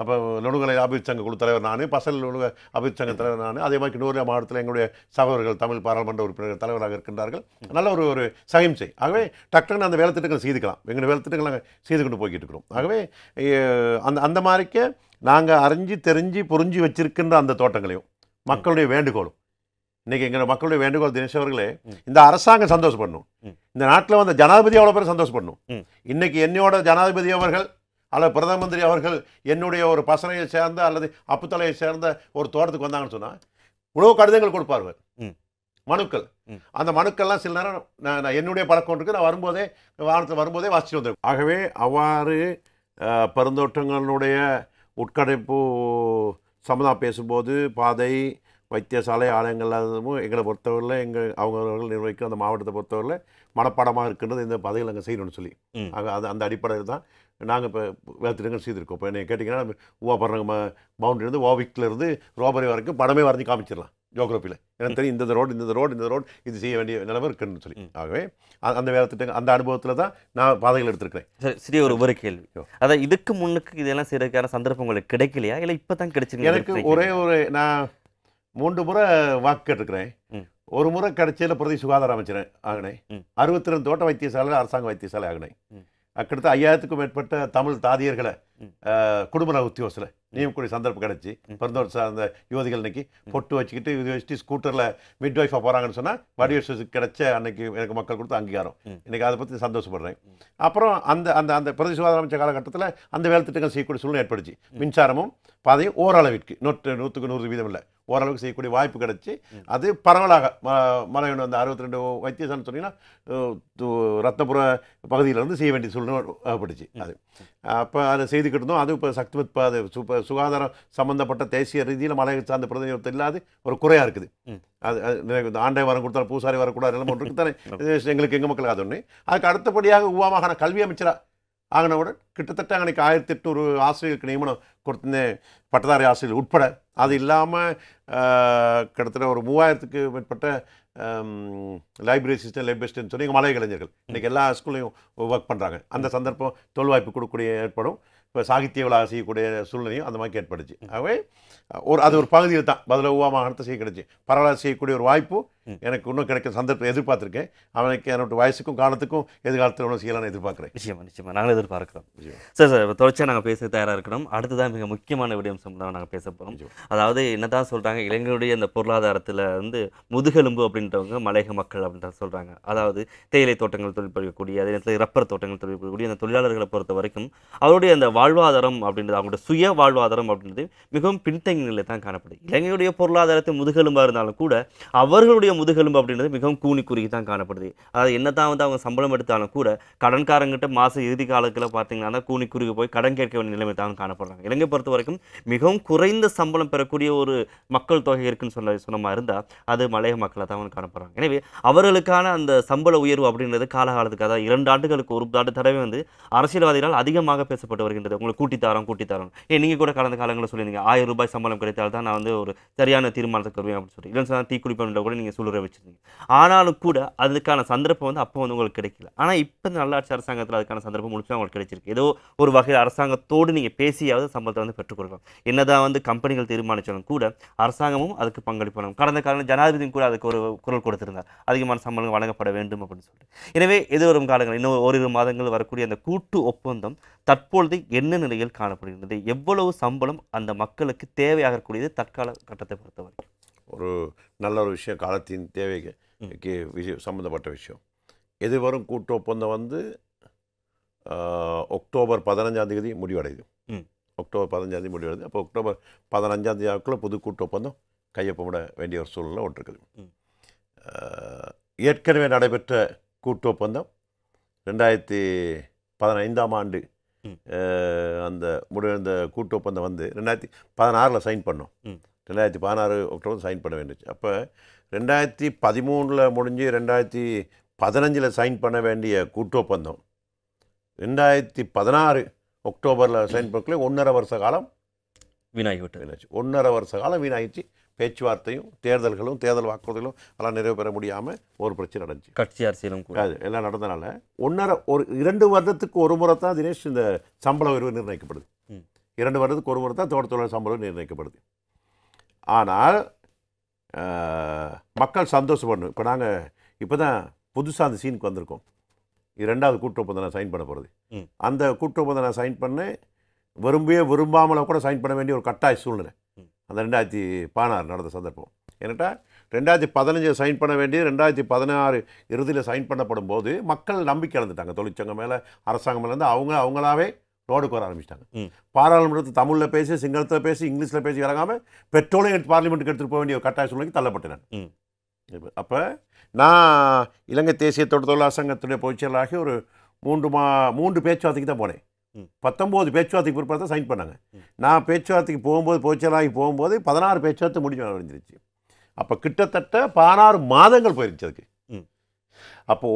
அப்போ நொடுகலை அபிவிருத்தி சங்க குழு தலைவர் நான், பசல் நொடுக அபிவிருத்தி சங்க தலைவர் நான், அதே மாதிரி கிணூரியா மாவட்டத்தில் எங்களுடைய சகோதரர்கள் தமிழ் பாராளுமன்ற உறுப்பினர்கள் தலைவராக இருக்கின்றார்கள். நல்ல ஒரு சகிம்சை. ஆகவே டக்குன்னு அந்த வேலை திட்டங்கள் செய்துக்கலாம். எங்களுடைய வேலை திட்டங்கள் நாங்கள் செய்து கொண்டு போய்கிட்டு இருக்கிறோம். ஆகவே அந்த மாதிரிக்கு நாங்கள் அறிஞ்சு தெரிஞ்சு புரிஞ்சு வச்சிருக்கின்ற அந்த தோட்டங்களையும் மக்களுடைய வேண்டுகோளும் இன்றைக்கி எங்கள் மக்களுடைய வேண்டுகோள் தினேஷ் அவர்களே, இந்த அரசாங்கம் சந்தோஷப்படணும். இந்த நாட்டில் வந்த ஜனாதிபதி அவ்வளோ பேர் சந்தோஷப்படணும். இன்றைக்கி என்னோட ஜனாதிபதி அவர்கள் அல்லது பிரதம மந்திரி அவர்கள் என்னுடைய ஒரு பசனையை சேர்ந்த அல்லது அப்புத்தலையை சேர்ந்த ஒரு தோட்டத்துக்கு வந்தாங்கன்னு சொன்னால் உணவு கடிதங்கள் கொடுப்பார்கள், மனுக்கள். அந்த மனுக்கள்லாம் சில நேரம் நான் என்னுடைய பழக்கம் இருக்கு, நான் வரும்போதே வாகனத்தில் வரும்போதே வாசிச்சுட்டு வந்திருக்கேன். ஆகவே அவ்வாறு பெருந்தோட்டங்களுடைய உட்கடைப்பு சம்மந்தம் பேசும்போது பாதை வைத்தியசாலை ஆலயங்கள்லாமும் எங்களை பொறுத்தவரையில் அவர்கள் நிர்வகிக்கிற அந்த மாவட்டத்தை பொறுத்தவரையில் மனப்பாடமாக இருக்கின்றது இந்த பதவிகள் நாங்கள் செய்யணும்னு சொல்லி. அது அந்த அடிப்படையில் தான் நாங்கள் இப்போ வேத்திரங்கள் செய்திருக்கோம். இப்போ என்ன கேட்டிங்கன்னா ஊவா படுறாங்க பவுண்டரிலேருந்து ஓவிக்கிலேருந்து ரோபரி வரைக்கும் படமே வரைஞ்சி காமிச்சிடலாம் ஜியோகிராஃபியில். எனக்கு தெரியும் இந்த ரோடு இது செய்ய வேண்டிய நிலைமை இருக்குன்னு சொல்லி. ஆகவே அந்த வேலை திட்டங்கள் அந்த அனுபவத்தில் தான் நான் பாதைகள் எடுத்திருக்கிறேன். சரி, சிறிய ஒரு கேள்வி, அதான் இதுக்கு முன்னுக்கு இதெல்லாம் செய்யறதுக்கான சந்தர்ப்பம் உங்களுக்கு கிடைக்கலையா இல்லை இப்போ தான் கிடைச்சிருக்கு? எனக்கு ஒரே நான் 3 முறை வாக்கு கேட்டிருக்கிறேன். ஒரு முறை கிடைச்சதில் பிரதி சுகாதார அமைச்சர் ஆகினேன். 62 தோட்ட வைத்தியசாலை அரசாங்க வைத்தியசாலை ஆகினேன். கிட்டத்தட்ட 5000க்கும் மேற்பட்ட தமிழ் தாதியர்களை குடும்ப நல உத்தியோகத்தில் நியமக்கூடிய சந்தர்ப்பம் கிடச்சி பிறந்தோர் சார்ந்த யுவதிகள் இன்னைக்கு பொட்டு வச்சுக்கிட்டு இது வச்சுட்டு ஸ்கூட்டரில் மிட் ஒய்ஃபாக போகிறாங்கன்னு சொன்னால் வடிவசுக்கு கிடைச்ச அன்னைக்கு எனக்கு மக்கள் கொடுத்த அங்கீகாரம். இன்றைக்கி அதை பற்றி சந்தோஷப்படுறேன். அப்புறம் அந்த அந்த அந்த பிரதி சுகாதார அமைச்சர் காலகட்டத்தில் அந்த வேலை திட்டங்கள் செய்யக்கூடிய சூழ்நிலை ஏற்படுச்சு. மின்சாரமும் பாதையும் ஓரளவிற்கு 100க்கு 100% இல்லை, ஓரளவுக்கு செய்யக்கூடிய வாய்ப்பு கிடச்சி அது பரவலாக மலையொன்று அந்த 62 வைத்தியசாலைன்னு சொன்னீங்கன்னா ரத்னபுர பகுதியிலேருந்து செய்ய வேண்டிய சூழ்நிலை ஏற்பட்டுச்சு. அது அப்போ அதை செய்துக்கிட்டு இருந்தோம். அது இப்போ சக்திவத் பாதை சுகாதாரம் சம்மந்தப்பட்ட தேசிய ரீதியில் மலை சார்ந்த பிரதிநிதித்துவம் இல்லாது ஒரு குறையாக இருக்குது. அது ஆண்டை வரம் கொடுத்தாலும் பூசாரி வரக்கூடாது எல்லாம் ஒன்றுக்கு தானே எங்களுக்கு எங்கள் மக்களுக்கு அது ஒன்று. அதுக்கு அடுத்தபடியாக ஊவாமாக கல்வி அமைச்சராக ஆகினவுடன் கிட்டத்தட்ட அன்றைக்கி 1800 ஆசிரியர்களுக்கு நியமனம் கொடுத்திருந்தேன், பட்டதாரி ஆசிரியர்கள் உட்பட. அது இல்லாமல் கிட்டத்தட்ட ஒரு 3000க்கு மேற்பட்ட லைப்ரரி சிஸ்டம் லைப்ரரிஸ்ட்னு சொல்லி எங்கள் மலை இளைஞர்கள் இன்றைக்கி எல்லா ஸ்கூல்லையும் ஒர்க் பண்ணுறாங்க. அந்த சந்தர்ப்பம் தொழில்வாய்ப்பு கொடுக்கக்கூடிய ஏற்படும். இப்போ சாகித்ய விழா செய்யக்கூடிய சூழ்நிலையும் அந்த மாதிரி ஏற்படுச்சு. ஆகவே அது ஒரு பகுதியில் தான் பதில் மாகாணத்தை செய்ய கிடைச்சி பரவாயில்ல செய்யக்கூடிய ஒரு வாய்ப்பு எனக்கு இன்னும் கிடைக்கிற சந்தர்ப்பம் எதிர்பார்த்துருக்கேன். அவனுக்கு என்னோட வயசுக்கும் காலத்துக்கும் எதிர்காலத்தில் ஒன்றும் செய்யலாம்னு எதிர்பார்க்குறேன். நிச்சயமாக நாங்கள் எதிர்பார்க்குறோம். சார் இப்போ தொடர்ச்சியாக நாங்கள் பேச தயாராக இருக்கணும். அடுத்ததான் மிக முக்கியமான விடயம் சம்பந்தமாக நாங்கள் பேச போகிறோம். அதாவது என்ன தான் சொல்கிறாங்க, இளைஞருடைய இந்த பொருளாதாரத்தில் வந்து முதுகெலும்பு அப்படின்றவங்க மலையக மக்கள் அப்படின்ற சொல்கிறாங்க. அதாவது தேயிலை தோட்டங்கள் தொழில் புரியக்கூடிய, அதே நேரத்தில் ரப்பர் தோட்டங்கள் தொழில் புரியக்கூடிய அந்த தொழிலாளர்களை பொறுத்த வரைக்கும் அவருடைய அந்த வாழ்வாதாரம் அப்படின்றது, அவங்களுடைய சுய வாழ்வாதாரம் அப்படின்றது மிகவும் பின்தங்கிய நிலையில் தான் காணப்படுது. இளைஞருடைய பொருளாதாரத்தை முதுகெலும்பாக இருந்தாலும் கூட அவர்களுடைய முதுகெலும்பு அப்படின்றது மிகவும் கூனி குறுகி தான் காணப்படுது. அதாவது என்ன தான் வந்து அவங்க சம்பளம் எடுத்தாலும் கூட கடன்காரங்கிட்ட மாத இறுதி காலத்தில் பார்த்தீங்கன்னா கூனி குறுகி போய் கடன் கேட்க வேண்டிய நிலைமை தான் காணப்படுறாங்க. இலங்கை பொறுத்த வரைக்கும் மிகவும் குறைந்த சம்பளம் பெறக்கூடிய ஒரு மக்கள் தொகை இருக்குன்னு சொன்ன மாதிரி இருந்தால் அது மலையக மக்களை தான் காணப்படுறாங்க. எனவே அவர்களுக்கான அந்த சம்பள உயர்வு அப்படின்றது காலகாலத்துக்கு, அதாவது 2 ஆண்டுகளுக்கு ஒரு தடவை வந்து அரசியல்வாதிகளால் அதிகமாக பேசப்பட்டு வருகின்றது. உங்களுக்கு கூட்டித்தாரோம் நீங்கள் கூட கடந்த காலங்களில் சொல்லியிருந்தீங்க 1000 ரூபாய் சம்பளம் கிடைத்தால் தான் நான் வந்து ஒரு சரியான தீர்மானத்துக்கு வருவேன் அப்படின்னு சொல்லி. இல்லைன்னு தீ குடிப்பேன் கூட நீங்கள் சொல்லுற வச்சுருந்தீங்க. ஆனாலும் கூட அதுக்கான சந்தர்ப்பம் வந்து அப்போ வந்து உங்களுக்கு கிடைக்கல. ஆனால் இப்போ நல்லாட்சி அரசாங்கத்தில் அதுக்கான சந்தர்ப்பம் முழுசாக உங்களுக்கு கிடைச்சிருக்கு. ஏதோ ஒரு வகையில் அரசாங்கத்தோடு நீங்கள் பேசியாவது சம்பளத்தை வந்து பெற்றுக்கொள்ளலாம். என்னதான் வந்து கம்பெனிகள் தீர்மானித்தாலும் கூட அரசாங்கமும் அதுக்கு பங்களிப்பு. கடந்த காலம் ஜனாதிபதியும் கூட அதுக்கு ஒரு குரல் கொடுத்திருந்தார், அதிகமான சம்பளம் வழங்கப்பட வேண்டும் அப்படின்னு சொல்லிட்டு. எனவே எதிர்வரும் காலங்கள் இன்னும் ஓரிரு மாதங்கள் வரக்கூடிய அந்த கூட்டு ஒப்பந்தம் தற்பொழுது என்ன நிலையில் காணப்படுகிறது? எவ்வளவு சம்பளம் அந்த மக்களுக்கு தேவையாகக்கூடியது தற்கால கட்டத்தை பொறுத்தவரை? ஒரு நல்ல ஒரு விஷயம், காலத்தின் தேவைக்கு சம்மந்தப்பட்ட விஷயம். எதிர்வரும் கூட்டு ஒப்பந்தம் வந்து அக்டோபர் 15 முடிவடையுது. அக்டோபர் 15 முடிவடையுது. அப்போ அக்டோபர் 15 புது கூட்டு ஒப்பந்தம் கையொப்பமிட வேண்டிய ஒரு சூழ்நிலை ஒன்று இருக்குது. ஏற்கனவே நடைபெற்ற கூட்டு ஒப்பந்தம் 2015 ஆண்டு அந்த முடிவடைந்த கூட்டு ஒப்பந்தம் வந்து 2016 சைன் பண்ணோம். 2016 அக்டோபர் சைன் பண்ண வேண்டியது. அப்போ 2013 முடிஞ்சு 2015 சைன் பண்ண வேண்டிய கூட்டு ஒப்பந்தம் 2016 அக்டோபரில் சைன் பண்ணக்குள்ளே 1.5 வருஷ காலம் வீணாகிவிட்டு. 1.5 வருஷ காலம் வீணாகிடுச்சு. பேச்சுவார்த்தையும் தேர்தல்களும் தேர்தல் வாக்குறுதிகளும் எல்லாம் நிறைவு பெற முடியாமல் ஒரு பிரச்சனை நடந்துச்சு. கட்சி அரசியலும் கூட அது எல்லாம் நடந்தனால 2 வருடத்துக்கு ஒரு முறை தான் தினேஷ் இந்த சம்பள உயர்வு நிர்ணயிக்கப்படுது. 2 வருடத்துக்கு ஒரு முறை தான் தோட்ட தொழிலாளர் சம்பளம் நிர்ணயிக்கப்படுது. ஆனால் மக்கள் சந்தோஷப்படணும். இப்போ நாங்கள் இப்போ தான் புதுசாக அந்த சீனுக்கு வந்திருக்கோம். இது 2வது கூட்டு ஒப்பந்தம் நான் சைன் பண்ண போகிறது. அந்த கூட்டு ஒப்பந்தம் நான் சைன் பண்ணேன், விரும்பாமல கூட சைன் பண்ண வேண்டிய ஒரு கட்டாய சூழ்நிலை அந்த 2016 நடந்த சந்தர்ப்பம். ஏன்னாட்டா 2015 சைன் பண்ண வேண்டியது 2016 இறுதியில் சைன் பண்ணப்படும் போது மக்கள் நம்பிக்கை இழந்துட்டாங்க. தொழிற்சங்கம் மேலே, அரசாங்கம் மேலேருந்து அவங்களாவே ரோடுக்கு வர ஆரம்பிச்சிட்டாங்க. பாராளுமன்றத்தில் தமிழில் பேசி, சிங்களத்தில் பேசி, இங்கிலீஷில் பேசி இறங்காமல் பெட்ரோலையும் பார்லிமெண்ட்டுக்கு எடுத்துகிட்டு போக வேண்டிய ஒரு கட்டாய சூழ்நிலைக்கு தள்ளப்பட்டேன் நான். அப்போ நான் இலங்கை தேசிய தொழிலாளர் சங்கத்துடைய பொதுச்செயலாகி ஒரு 3 பேச்சுவார்த்தைக்கு தான் போனேன். 19 பேச்சுவார்த்தைக்கு பிற்பாடு தான் சைன் பண்ணாங்க. நான் பேச்சுவார்த்தைக்கு போகும்போது, பொதுச்செயலாகி போகும்போது 16 பேச்சுவார்த்தை முடிஞ்சிருச்சு. அப்போ கிட்டத்தட்ட 16 மாதங்கள் போயிருச்சு அதுக்கு. அப்போ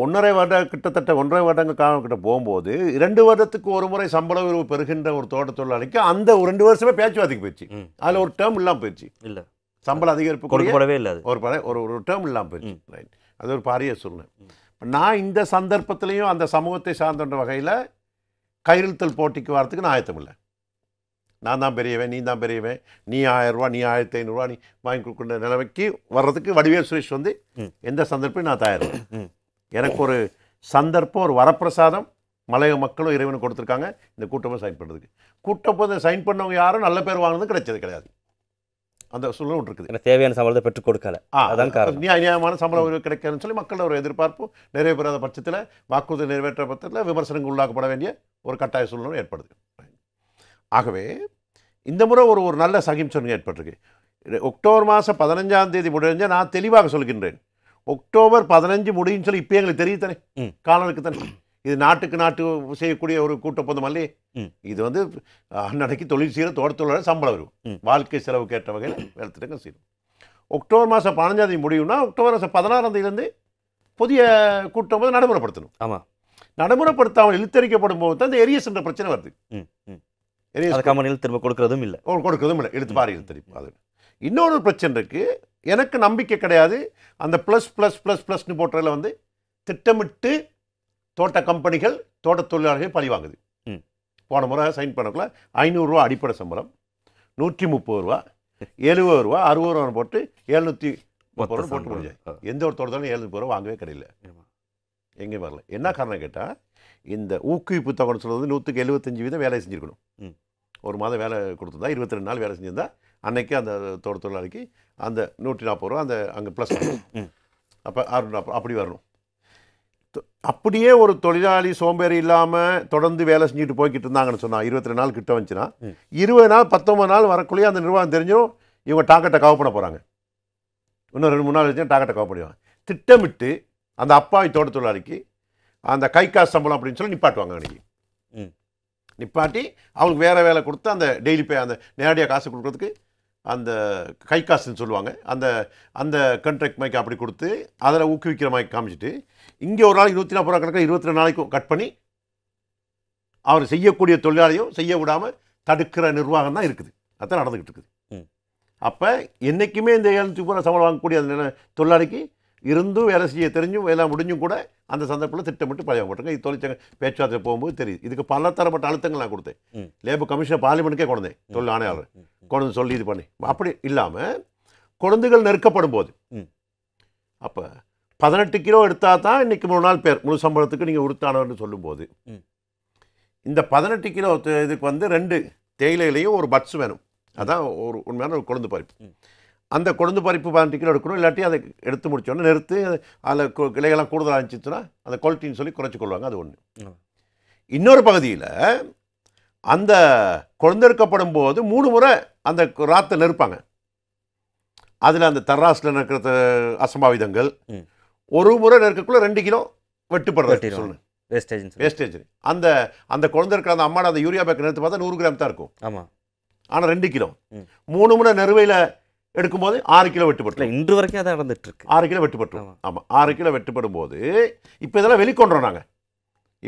கிட்டத்தட்ட 1.5 வருடங்கள் கிட்ட போகும்போது 2 வருடத்துக்கு ஒரு முறை சம்பள உயர்வு பெறுகின்ற ஒரு தோட்ட தொழிலாளிக்கு அந்த 2 வருஷமே பேச்சுவார்த்தைக்கு போயிடுச்சு. அதில் ஒரு டேர்ம் இல்லாமல் போயிடுச்சு. இல்லை, சம்பள அதிகரிப்பு கொடுக்கவே இல்லை, ஒரு டேர்ம் இல்லாமல் போயிடுச்சு. ரைட், அது ஒரு பாரிய சூழ்நிலை. நான் இந்த சந்தர்ப்பத்திலையும் அந்த சமூகத்தை சார்ந்த வகையில் கையெழுத்தல் போட்டிக்கு வரத்துக்கு நான் ஆயத்தம் இல்லை. நான் தான் பெரியவன், நீ தான் பெரியவன், நீ 1000 ரூபா, நீ 1500 நீ வாங்கி கொடுக்குற நிலைமைக்கு வர்றதுக்கு வடிவேல் சுரேஷ் எந்த சந்தர்ப்பம் நான் தயாரில்லை. எனக்கு ஒரு சந்தர்ப்பம், ஒரு வரப்பிரசாதம் மலைய மக்களும் இறைவனும் கொடுத்துருக்காங்க இந்த கூட்டமாக சைன் பண்ணுறதுக்கு. கூட்டப்போது சைன் பண்ணவங்க யாரும் நல்ல பேர் வாங்கினது கிடைச்சது கிடையாது. அந்த சூழ்நிலை ஒன்று இருக்குது. தேவையான சம்பளத்தை பெற்றுக் கொடுக்கல, அதான் காரணம். நியாயமான சம்பளம் உயர்வு கிடைக்கணும்னு சொல்லி மக்களோட ஒரு எதிர்பார்ப்பும் நிறைவேறாத பட்சத்தில், வாக்குறுதி நிறைவேற்ற பட்சத்தில் விமர்சனங்கள் உள்ளாக்கப்பட வேண்டிய ஒரு கட்டாய சூழ்நிலை ஏற்படுது. ஆகவே இந்த முறை ஒரு நல்ல சகிம்சை ஏற்பட்டிருக்கு. அக்டோபர் மாதம் 15ஆம் தேதி முடிஞ்ச நான் தெளிவாக சொல்கின்றேன். அக்டோபர் 15 முடியும்னு சொல்லி இப்போ எங்களுக்கு தெரியுதானே, காலம் இருக்குது தானே. இது நாட்டு செய்யக்கூடிய ஒரு கூட்டப்பொந்தம் அல்லே. இது அன்னடைக்கு தொழில் செய்கிற தோட்ட தொழிலாளர் சம்பளம் வரும், வாழ்க்கை செலவுக்கு ஏற்ற வகையில் வேலை திட்டங்கள் செய்யும். அக்டோபர் மாதம் 15ஆம் தேதி முடியும்னா அக்டோபர் மாதம் 16ஆம் தேதியிலேருந்து புதிய கூட்டம் நடைமுறைப்படுத்தணும். ஆமாம், நடைமுறைப்படுத்தாமல் இழுத்தரிக்கப்படும் போது தான் இந்த எரியஸ் என்ற பிரச்சனை வருது. கம்பெனியில் திரும்ப கொடுக்கறதும் இல்லை, இழுத்து பாரி இழுத்தரிப்பு. அது இன்னொரு பிரச்சனை இருக்குது. எனக்கு நம்பிக்கை கிடையாது அந்த ++++ன்னு போட்டதில் திட்டமிட்டு தோட்ட கம்பெனிகள் தோட்ட தொழிலாளர்கள் பழி வாங்குது. போன முறை சைன் பண்ணக்குள்ள 500 ரூபா அடிப்படை சம்பளம், 130 ரூபா, 70 ரூபா, 60 ரூபா போட்டு 730 ரூபா போட்டு முடிஞ்சு. எந்த ஒரு தோட்டத்தாலும் 730 ரூபா வாங்கவே கிடையாது, எங்கேயும் வரல. என்ன காரணம் கேட்டால், இந்த ஊக்குவிப்பு தொகை சொல்வது 175% வேலை செஞ்சுருக்கணும். ஒரு மாதம் வேலை கொடுத்துருந்தா 22 நாள் வேலை செஞ்சிருந்தா அன்னைக்கு அந்த தோட்ட தொழிலாளிக்கு அந்த 140 ரூபா அந்த அங்கே ப்ளஸ், அப்போ 640 அப்படி வரணும். அப்படியே ஒரு தொழிலாளி சோம்பேறி இல்லாமல் தொடர்ந்து வேலை செஞ்சுட்டு போய்கிட்டு இருந்தாங்கன்னு சொன்னால் 22 நாள் கிட்ட வந்துச்சுன்னா 20 நாள் 19 நாள் வரக்குள்ளேயே அந்த நிர்வாகம் தெரிஞ்சிடும் இவங்க டாக்கெட்டை கவர் பண்ண போகிறாங்க. இன்னும் 2-3 நாள் வச்சு டாக்கெட்டை கவர் பண்ணுவாங்க. திட்டமிட்டு அந்த அப்பாவி தோட்ட தொழிலாளிக்கு அந்த கை காசு சம்பளம் அப்படின்னு சொல்லி நிப்பாட்டுவாங்க. அன்றைக்கி நிப்பாட்டி அவங்களுக்கு வேறு வேலை கொடுத்து அந்த டெய்லி பே, அந்த நேரடியாக காசு கொடுக்குறதுக்கு அந்த கை காசுன்னு சொல்லுவாங்க, அந்த அந்த கான்ட்ராக்ட் மைக்கு அப்படி கொடுத்து அதில் ஊக்குவிக்கிற மாதிரி காமிச்சிட்டு இங்கே ஒரு நாளைக்கு 140 ரூபா கணக்கில் 22 நாளைக்கும் கட் பண்ணி அவர் செய்யக்கூடிய தொழிலாளியும் செய்ய விடாமல் தடுக்கிற நிர்வாகம் தான் இருக்குது. அதான் நடந்துக்கிட்டு இருக்குது. அப்போ என்றைக்குமே இந்த 700 ரூபா சம்பளம் வாங்கக்கூடிய அந்த தொழிலாளிக்கு இருந்தும் வேலை செய்ய தெரிஞ்சும் வேலை முடிஞ்சும் கூட அந்த சந்தர்ப்பத்தில் திட்டமிட்டு பழைய போட்டாங்க. இது தொழிற்சங்க பேச்சுவார்த்தை போகும்போது தெரியுது. இதுக்கு பல தரப்பட்ட அழுத்தங்கள் நான் கொடுத்தேன். லேபர் கமிஷன் பார்லிமெண்ட்டுக்கே கொண்டேன், தொழில் ஆணையாளர் கொண்டு சொல்லி இது பண்ணி. அப்படி இல்லாமல் குழந்தைகள் நெருக்கப்படும் போது அப்போ 18 கிலோ எடுத்தால் தான் இன்றைக்கி 3 நாள் பேர் முழு சம்பளத்துக்கு நீங்கள் உறுத்தானவர்னு சொல்லும்போது இந்த 18 கிலோ இதுக்கு 2 தேயிலையிலையும் ஒரு பட்ஸ் வேணும். அதான் ஒரு உண்மையான ஒரு கொழுந்து பறிப்பு. அந்த கொழுந்து பறிப்பு 18 கிலோ எடுக்கணும். இல்லாட்டி அதை எடுத்து முடிச்சோன்னே நிறுத்து, அதில் கிளைகள்லாம் கூடுதலாக இருந்துச்சுன்னா அந்த குவாலிட்டின்னு சொல்லி குறைச்சி கொள்வாங்க. அது ஒன்று. இன்னொரு பகுதியில் அந்த கொழுந்தெடுக்கப்படும் போது 3 முறை அந்த ராத்தை நெருப்பாங்க. அதில் அந்த தர்ராஸில் நெருக்கிற அசம்பாவிதங்கள் ஒரு முறை நெருக்கக்குள்ளே 2 கிலோ வெட்டுப்படுறது சொல்லணும். வேஸ்டேஜ் அந்த அந்த கொழுந்தெடுக்கிற அந்த அம்மாவோட அந்த யூரியா பேக் நிறுத்து பார்த்தா 100 கிராம் தான் இருக்கும். ஆமாம், ஆனால் 2 கிலோ 3 முறை நெருவையில் எடுக்கும்போது 6 கிலோ வெட்டுப்பட்டு இன்று வரைக்கும் அதை நடந்துட்டு இருக்கு. 6 கிலோ வெட்டுப்பட்டுரும். ஆமாம், 6 கிலோ வெட்டுப்படும் போது இப்போ இதெல்லாம் வெளிக்கொண்டுறோம் நாங்கள்.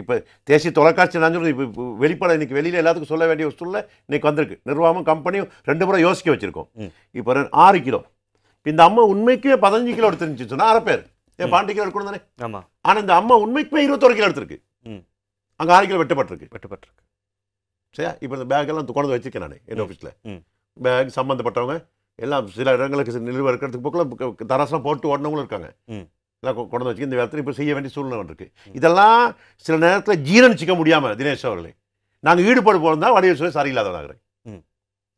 இப்போ தேசிய தொலைக்காட்சி நான் சொல்கிறது இப்போ வெளிப்பட இன்றைக்கி வெளியில் எல்லாத்துக்கும் சொல்ல வேண்டிய ஒரு சூழ்நிலை இன்றைக்கி வந்திருக்கு. நிர்வாகமும் கம்பெனியும் 2 முறை யோசிக்க வச்சுருக்கோம். இப்போ 6 கிலோ இந்த அம்மா உண்மைக்குமே 15 கிலோ எடுத்துருந்துச்சு சொன்னா 1/2 பேர் 12 கிலோ எடுக்கணும் தானே. ஆமாம். ஆனா இந்த அம்மா உண்மைக்குமே 21 கிலோ எடுத்திருக்கு. அங்க 6 கிலோ வெட்டப்பட்டிருக்கு. சரியா? இப்போ இந்த பேக் எல்லாம் கொண்டு வச்சிருக்கேன் நான் என் ஆஃபீஸில். பேக் சம்மந்தப்பட்டவங்க எல்லாம் சில இடங்களுக்கு நிலுவை இருக்கிறதுக்கு போக்கில் தராசெல்லாம் போட்டு ஓடினவங்களும் இருக்காங்க. எல்லாம் கொண்டு வச்சுக்க இந்த வேலை இப்போ செய்ய வேண்டிய சூழ்நிலை இருக்கு. இதெல்லாம் சில நேரத்தில் ஜீரணிச்சிக்க முடியாமல் தினேஷ் அவர்களே நாங்கள் ஈடுபாடு போகிறதா வடிவேல் சுரேஷ் சரியில்லாதவனாகிறேன்.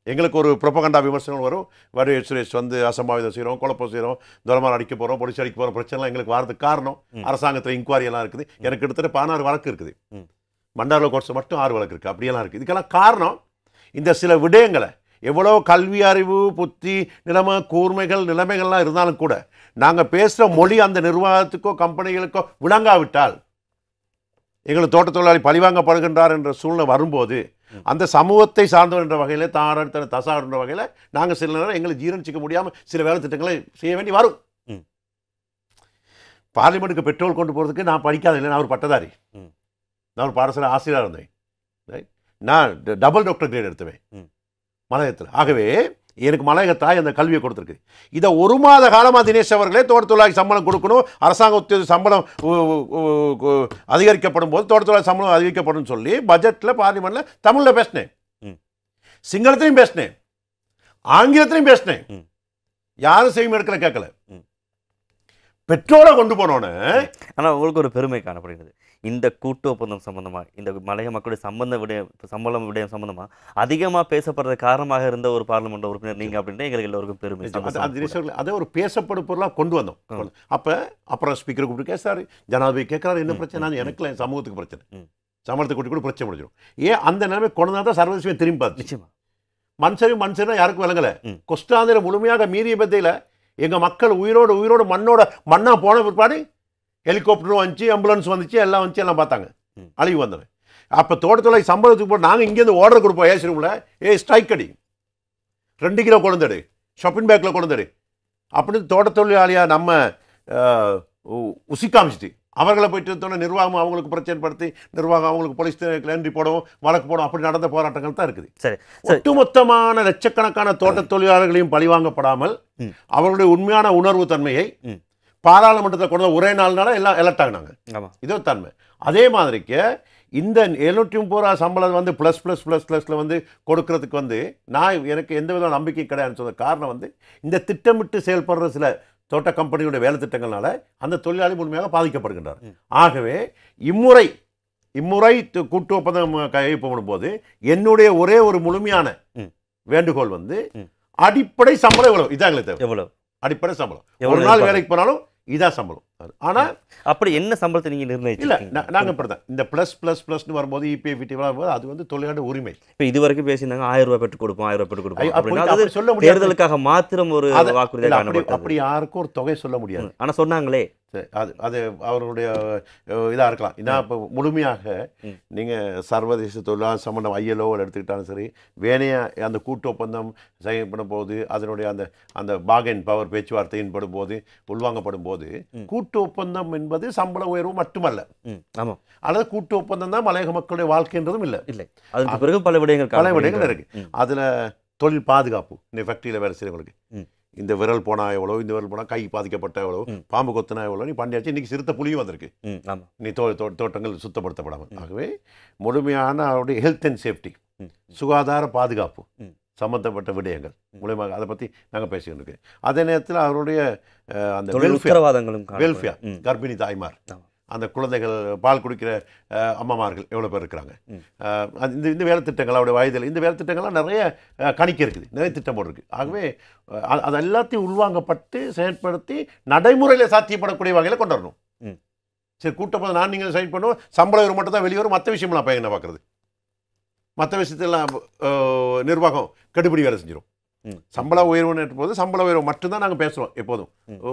எங்களுக்கு ஒரு ப்ரொபகண்டா விமர்சனங்கள் வரும். வடிவேல் சுரேஷ் வந்து அசம்பாவிதம் செய்கிறோம், குழப்பம் செய்கிறோம், துரமாரி அடிக்க போகிறோம், பொலிச்சு அடிக்க போகிறோம், பிரச்சனைலாம் எங்களுக்கு வரதுக்கு காரணம் அரசாங்கத்தில் இன்குவாரி எல்லாம் இருக்குது. எனக்கு கிட்டத்தட்ட 16 வழக்கு இருக்குது. மண்டாரில் கோர்ட்ஸ் மட்டும் 6 வழக்கு இருக்குது. அப்படியெல்லாம் இருக்குது. இதுக்கெல்லாம் காரணம் இந்த சில விடயங்களை எவ்வளோ கல்வி அறிவு புத்தி நிலைமைகள்லாம் இருந்தாலும் கூட நாங்கள் பேசுகிற மொழி அந்த நிர்வாகத்துக்கோ கம்பெனிகளுக்கோ விளங்காவிட்டால் எங்களுக்கு தோட்ட தொழிலாளி பழிவாங்கப்படுகின்றார் என்ற சூழ்நிலை வரும்போது அந்த சமூகத்தை சார்ந்தவர் என்ற வகையில் தாராடுத்த தசாடு என்ற வகையில் நாங்கள் சில நேரம் எங்களை ஜீரணிச்சிக்க முடியாமல் சில வேலை திட்டங்களை செய்ய வேண்டி வரும். பார்லிமெண்ட்டுக்கு பெட்ரோல் கொண்டு போகிறதுக்கு நான் படிக்காத இல்லை, நான் ஒரு பட்டதாரி, நான் ஒரு பாடசாலை ஆசிரியராக இருந்தேன். நான் டபுள் டாக்டர் கிரேட் எடுத்துவேன் மலையகத்தில். ஆகவே எனக்கு மலையகத்தாய் அந்த கல்வியை கொடுத்துருக்கு. இதை 1 மாத காலமாக தினேஷ் அவர்களே தோட்ட தொழிலாளி சம்பளம் கொடுக்கணும், அரசாங்க உத்தியோக சம்பளம் அதிகரிக்கப்படும் போது தோட்ட தொழிலாளி சம்பளம் அதிகரிக்கப்படும் சொல்லி பட்ஜெட்டில் பார்லிமெண்ட்டில் தமிழில் பேசினேன், சிங்களத்திலையும் பேசினேன், ஆங்கிலத்திலையும் பேசினேன். யாரும் செய்யும் எடுக்கல கேட்கல. பெட்ரோலை கொண்டு போனோன்னு. ஆனால் உங்களுக்கு ஒரு பெருமை காணப்படுகிறது. இந்த கூட்டு ஒப்பந்தம் சம்பந்தமாக இந்த மலைய மக்களுடைய சம்பளம் விடயம் சம்பந்தமாக அதிகமாக பேசப்படுற காரணமாக இருந்த ஒரு பார்லிமெண்ட் உறுப்பினர் நீங்கள் அப்படின்ட்டு எங்களுக்கு எல்லோருக்கும் பெருமை. அதை ஒரு பேசப்படும் பொருளாக கொண்டு வந்தோம். அப்புறம் ஸ்பீக்கரை கூப்பிட்டு கேட்குறாரு, ஜனாதிபதி கேட்குறாரு, என்ன பிரச்சனை, எனக்கு என் சமூகத்துக்கு பிரச்சனை, சம்பளத்தை கூட்டி கூட பிரச்சனை முடிஞ்சிடும். ஏன் அந்த நிலைமை கொண்டு தான் சர்வதேசமே திரும்பி பார்த்து. நிச்சயமா மனுஷனா யாருக்கும் விளங்கலை. கொஸ்டாந்திர முழுமையாக மீறிய பத்தியில் எங்கள் மக்கள் உயிரோடு மண்ணா போன பிற்பாடு ஹெலிகாப்டரும் வந்துச்சு, ஆம்புலன்ஸ் வந்துச்சு, எல்லாம் வந்துச்சு, எல்லாம் பார்த்தாங்க, அழிவு வந்தவன். அப்போ தோட்டத்தில் சம்பளத்துக்கு போட்டு நாங்கள் இங்கேருந்து ஆர்டர் கொடுப்போம் ஏசி ரூமில், ஸ்ட்ரைக் அடி 2 கிலோ கொண்டுடு, ஷாப்பிங் பேக்கில் கொண்டுடு அப்படின்னு தோட்ட தொழிலாளியாக நம்ம உசி காமிச்சிட்டு அவர்களை போயிட்டு நிர்வாகம் அவங்களுக்கு பிரச்சனை படுத்தி நிர்வாகம் அவங்களுக்கு போலீஸ் நன்றி போடவும் வழக்கு போடவும் அப்படி நடந்த போராட்டங்கள் தான் இருக்குது. சரி, ஒட்டுமொத்தமான லட்சக்கணக்கான தோட்ட தொழிலாளர்களையும் பழிவாங்கப்படாமல் அவர்களுடைய உண்மையான உணர்வு தன்மையை பாராளுமன்றத்தை கொண்டு ஒரே நாள்னால எல்லாம் எலக்ட் ஆகினாங்க. இதோ தன்மை. அதே மாதிரிக்கு இந்த 730 சம்பளம் வந்து ++++ல வந்து கொடுக்கறதுக்கு வந்து எனக்கு எந்த வித நம்பிக்கை கிடையாதுன்னு சொன்ன காரணம் வந்து இந்த திட்டமிட்டு செயல்படுற சில தோட்ட கம்பெனியுடைய வேலை திட்டங்கள்னால அந்த தொழிலாளி முழுமையாக பாதிக்கப்படுகின்றார். ஆகவே இம்முறை கூட்டு ஒப்பந்தம் கையெழுப்படும் போது என்னுடைய ஒரே ஒரு முழுமையான வேண்டுகோள் வந்து அடிப்படை சம்பளம் எவ்வளவு இதான் எங்களுக்கு தேவை. எவ்வளவு அடிப்படை சம்பளம், ஒரு நாள் வேலைக்கு போனாலும் இதான் சம்பளம். ஆனால் அப்படி என்ன சம்பளத்தை நீங்கள் நிர்ணயிச்சு இல்லை, நாங்கள் இப்படி தான் இந்த +++ன்னு வரும்போது இபிஎஃப்டி வரும்போது அது வந்து தொழிலாளி உரிமை. இப்போ இது வரைக்கும் பேசியிருந்தாங்க 1000 ரூபாய் பெற்று கொடுப்போம், 1000 ரூபாய் பெற்று கொடுப்போம், சொல்ல முடியாது. தேர்தலுக்காக மாத்திரம் ஒரு வாக்குறுதி, அப்படி யாருக்கும் ஒரு தொகை சொல்ல முடியாது. ஆனால் சொன்னாங்களே அது அவருடைய இதாக இருக்கலாம். ஏன்னா இப்போ முழுமையாக நீங்கள் சர்வதேச தொழிலாளர் சம்பந்தம் ILO எடுத்துக்கிட்டாலும் சரி, வேணைய அந்த கூட்டு ஒப்பந்தம் செய்யப்படும் போது அதனுடைய அந்த பார்கெயின் பவர் பேச்சுவார்த்தையின் படும் போது உள்வாங்கப்படும் போது கூட்டு ஒப்பந்தம் என்பது சம்பள உயர்வு மட்டுமல்ல. ஆமாம், அல்லது கூட்டு ஒப்பந்தம் தான் மலையக மக்களுடைய வாழ்க்கைன்றதும் இல்லை. அதுக்கு பிறகு பல விடயங்கள் இருக்கு. அதில் தொழில் பாதுகாப்பு, இந்த ஃபேக்ட்ரியில் வேலை செய்கிறவங்களுக்கு இந்த விரல் போனால் எவ்வளோ, இந்த விரல் போனால் கை பாதிக்கப்பட்ட எவ்வளோ, பாம்பு கொத்தினா எவ்வளோ, நீ பண்ணியாச்சு. இன்றைக்கி சிறுத்தை புலியும் வந்திருக்கு, நீ தோட்டங்கள் சுத்தப்படுத்தப்படாமல். ஆகவே முழுமையான அவருடைய ஹெல்த் அண்ட் சேஃப்டி, சுகாதார பாதுகாப்பு சம்மந்தப்பட்ட விடயங்கள் மூலமாக அதை பற்றி நாங்கள் பேசிக்கிட்டு இருக்கோம். அதே நேரத்தில் அவருடைய அந்த வெல்ஃபேர், கர்ப்பிணி தாய்மார், அந்த குழந்தைகள் பால் குடிக்கிற அம்மாமார்கள் எவ்வளோ பேர் இருக்கிறாங்க, இந்த வேலை திட்டங்கள் அவருடைய வயதில் இந்த வேலை திட்டங்கள்லாம் நிறைய கணிக்க இருக்குது, நிறைய திட்டம் போட்டு இருக்குது. ஆகவே அது எல்லாத்தையும் உள்வாங்கப்பட்டு செயற்படுத்தி நடைமுறையில் சாத்தியப்படக்கூடிய வகையில் கொண்டு வரணும். சரி, கூட்டப்போது நான் நீங்கள் சைட் பண்ணுவோம், சம்பள உயர்வு மட்டும் தான் வெளியே வரும், மற்ற விஷயம்லாம் அப்போ என்ன பார்க்குறது, மற்ற விஷயத்தெல்லாம் நிர்வாகம் கெடுபிடி வேலை செஞ்சிடும். சம்பள உயர்வுன்னு போது சம்பள உயர்வு மட்டும்தான் நாங்கள் பேசுகிறோம் எப்போதும்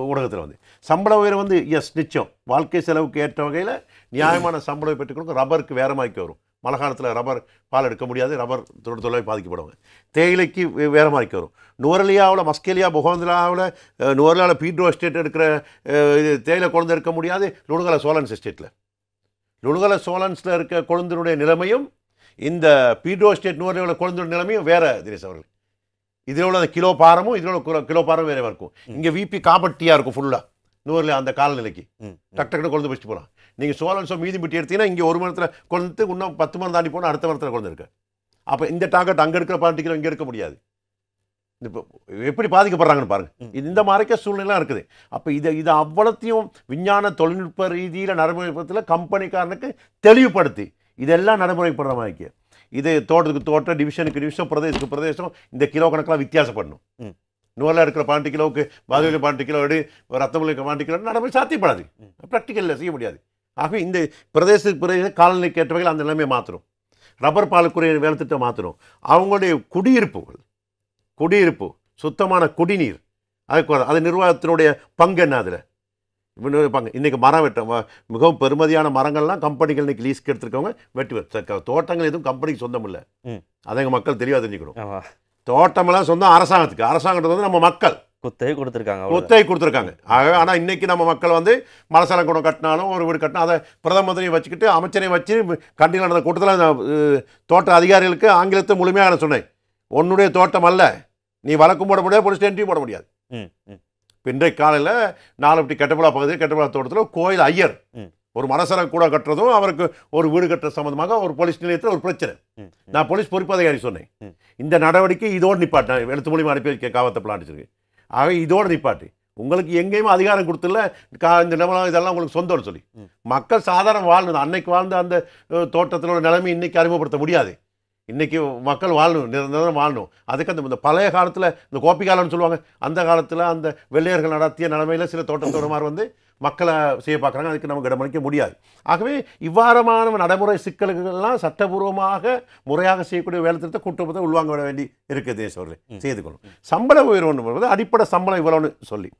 ஊடகத்தில் வந்து. சம்பள உயர்வு வந்து நிச்சயம் வாழ்க்கை செலவுக்கு ஏற்ற வகையில் நியாயமான சம்பளம் பெற்றுக்கொடுக்கும். ரப்பருக்கு வேற மாதிரி வரும். மழை காலத்தில் ரப்பர் பால் எடுக்க முடியாது, ரப்பர் தொழிலாளி பாதிக்கப்படுவாங்க. தேயிலைக்கு வேற மாதிரி வரும். நுவரலியாவில், மஸ்கேலியா, புகோந்திராவில், நுவரலியாவில் பீட்ரோ எஸ்டேட் எடுக்கிற தேயிலை கொழுந்து எடுக்க முடியாது லுணுகல சோலன்ஸ் எஸ்டேட்டில். லுணுகல சோலன்ஸில் இருக்க கொழுந்தினுடைய நிலைமையும் இந்த பீட்ரோ எஸ்டேட் நுவரலியாவில் கொழுந்தினுடைய நிலைமையும் வேற தினேஷ் அவர்கள். இதில் உள்ள கிலோ பாரமும் இதில் உள்ள கிலோ பாரம் வேற இருக்கும். இங்கே விபி காப்பட்டியாக இருக்கும் ஃபுல்லாக நூறில் அந்த காலநிலைக்கு டக்கு டக்குன்னு கொண்டு வச்சுட்டு போகலாம். நீங்கள் சோழன்சோ மீதி பிட்டி எடுத்தீங்கன்னா இங்கே ஒரு மரத்தில் கொண்டு இன்னும் 10 மரம் தாண்டி போனால் அடுத்த மரத்தில் கொண்டு இருக்கு. அப்போ இந்த டார்கெட் அங்கே இருக்கிற 12 கிலோ இங்கே இருக்க முடியாது. இப்போ எப்படி பாதிக்கப்படுறாங்கன்னு பாருங்கள். இது இந்த மாதிரிக்க சூழ்நிலை இருக்குது. அப்போ இதை அவ்வளோத்தையும் விஞ்ஞான தொழில்நுட்ப ரீதியில் நடைமுறைப்படுத்தல கம்பெனிக்காரனுக்கு தெளிவுபடுத்தி இதெல்லாம் நடைமுறைப்படுற மாதிரி இது தோட்டத்துக்கு தோட்டம், டிவிஷனுக்கு டிவிஷன், பிரதேசத்துக்கு பிரதேசம் இந்த கிலோ கணக்கெல்லாம் வித்தியாசப்படணும். நூறில் இருக்கிற 12 கிலோவுக்கு பாதுகாப்பு 12 கிலோ எடு, ரத்தமுள்ள 12 கிலோ நடைமுறை சாத்தியப்படாது, ப்ராக்டிக்கலில் செய்ய முடியாது. ஆகவே இந்த பிரதேசத்துக்கு பிரதேச காலநிலைக்கு ஏற்ற வகையில் அந்த நிலைமையை மாற்றணும். ரப்பர் பாலுக்குரிய வேலை திட்டம் மாற்றணும். அவங்களுடைய குடியிருப்பு சுத்தமான குடிநீர் அது நிர்வாகத்தினுடைய பங்கு என்ன? அதில் பங்கு இன்றைக்கி மரம் வெட்டம் மிகவும் பெருமதியான மரங்கள்லாம் கம்பெனிகள் இன்றைக்கி லீஸ்க்கு எடுத்துருக்கவங்க வெட்டி தோட்டங்கள் எதுவும் கம்பெனிக்கு சொந்தம் இல்லை. அதை எங்கள் மக்கள் தெளிவாக தெரிஞ்சுக்கணும். தோட்டமெல்லாம் சொந்தம் அரசாங்கத்துக்கு. அரசாங்கத்துக்கு வந்து நம்ம மக்கள் குத்தகை கொடுத்துருக்காங்க. ஆகவே ஆனால் இன்றைக்கி நம்ம மக்கள் வந்து மலசலம் கூட கட்டினாலும் ஒரு வீடு கட்டினா அதை பிரதம மந்திரியை வச்சுக்கிட்டு அமைச்சரையும் வச்சு கண்டியில் நடந்த கூட்டத்தில் தோட்ட அதிகாரிகளுக்கு ஆங்கிலத்தை முழுமையாக நான் சொன்னேன். உன்னுடைய தோட்டம் அல்ல, நீ வழக்கும் போட முடியாது, போலீஸ் ஸ்டேஷன்லையும் போட முடியாது. இன்றைக்கு காலையில் 4 கெட்டப்பலா பகுதியில் கெட்டப்பலா தோட்டத்தில் கோயில் ஐயர் ஒரு மனசரம் கூட கட்டுறதும் அவருக்கு ஒரு வீடு கட்டுற சம்பந்தமாக ஒரு போலீஸ் நிலையத்தில் ஒரு பிரச்சனை. நான் போலீஸ் பொறுப்பு அதிகாரி சொன்னேன், இந்த நடவடிக்கை இதோடு நிப்பாட்டு. நான் எழுத்து மூலியமாக அனுப்பி காவத்தை பிளான்ட்டு. ஆகவே இதோடு நிப்பாட்டு. உங்களுக்கு எங்கேயுமே அதிகாரம் கொடுத்துல இந்த நிலமெல்லாம் இதெல்லாம் உங்களுக்கு சொந்தம்னு சொல்லி மக்கள் சாதாரண வாழ்ந்து அன்னைக்கு வாழ்ந்த அந்த தோட்டத்தில் உள்ள நிலைமை இன்றைக்கி அறிமுகப்படுத்த முடியாது. இன்றைக்கி மக்கள் வாழணும், நிரந்தரம் வாழணும். அதுக்கு அந்த பழைய காலத்தில் இந்த கோப்பி காலம்னு சொல்லுவாங்க, அந்த காலத்தில் அந்த வெள்ளையர்கள் நடத்திய நிலைமையில் சில தோட்டத்தோடமார் வந்து மக்களை செய்ய பார்க்குறாங்க. அதுக்கு நமக்கு இடமளிக்க முடியாது. ஆகவே இவ்வாறமான நடைமுறை சிக்கல்கள்லாம் சட்டபூர்வமாக முறையாக செய்யக்கூடிய வேலை திட்டத்தை கூட்டத்தை உள்வாங்க விட வேண்டி இருக்குது. தேசவர்களே செய்து கொள்ளும். சம்பள உயர்வு அடிப்படை சம்பளம் இவ்வளோன்னு சொல்லி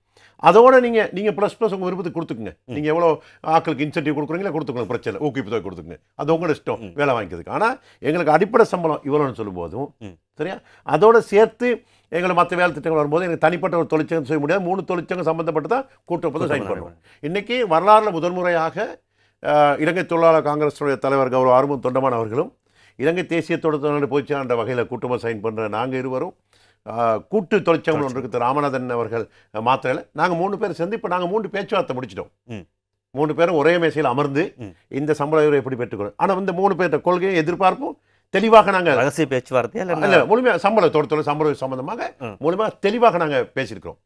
அதோட நீங்கள் ப்ளஸ் உங்கள் விருப்பத்துக்கு கொடுத்துக்குங்க. நீங்கள் எவ்வளோ ஆக்களுக்கு இன்சென்டிவ் கொடுக்குறீங்களா கொடுத்துக்கணும், பிரச்சனை ஊக்குவிப்பு தொகை கொடுத்துக்குங்க, அது உங்களோட இஷ்டம் வேலை வாங்கிக்கிறதுக்கு. ஆனால் எங்களுக்கு அடிப்படை சம்பளம் இவ்வளோன்னு சொல்லும்போதும் சரியா அதோடு சேர்த்து எங்களை மற்ற வேலை திட்டங்கள் வரும்போது எனக்கு தனிப்பட்ட ஒரு தொழிற்சங்கம் செய்ய முடியாது. 3 தொழிற்சங்கம் சம்பந்தப்பட்டு தான் கூட்டொப்பந்தம் சைன் பண்ணுவோம். இன்றைக்கி வரலாறுல முதன்முறையாக இலங்கை தொழிலாளர் காங்கிரஸுடைய தலைவர் கௌரவ ஆறுமுகம் தொண்டமான் அவர்களும் இலங்கை தேசிய தொழிற்சங்க பொதுச்செயலாளர் வகையில் கூட்டமாக சைன் பண்ணுற நாங்கள் இருவரும் கூட்டு தொழிற்சங்கம் ஒன்று இருக்குது. ராமநாதன் அவர்கள் மாத்திரையில் நாங்கள் 3 பேர் சேர்ந்து இப்போ நாங்கள் 3 பேச்சுவார்த்தை முடிச்சிட்டோம். 3 பேரும் ஒரே மேசையில் அமர்ந்து இந்த சம்பள உயர்வை எப்படி பெற்றுக்கணும். ஆனால் இந்த 3 பேர்த்த கொள்கையை எதிர்பார்ப்பும் தெளிவாக நாங்கள் ரகசிய பேச்சுவார்த்தையா இல்லை முழுமையாக சம்பளத்தோட சம்பள சம்பந்தமாக மூலமாக தெளிவாக நாங்கள் பேசியிருக்கிறோம்.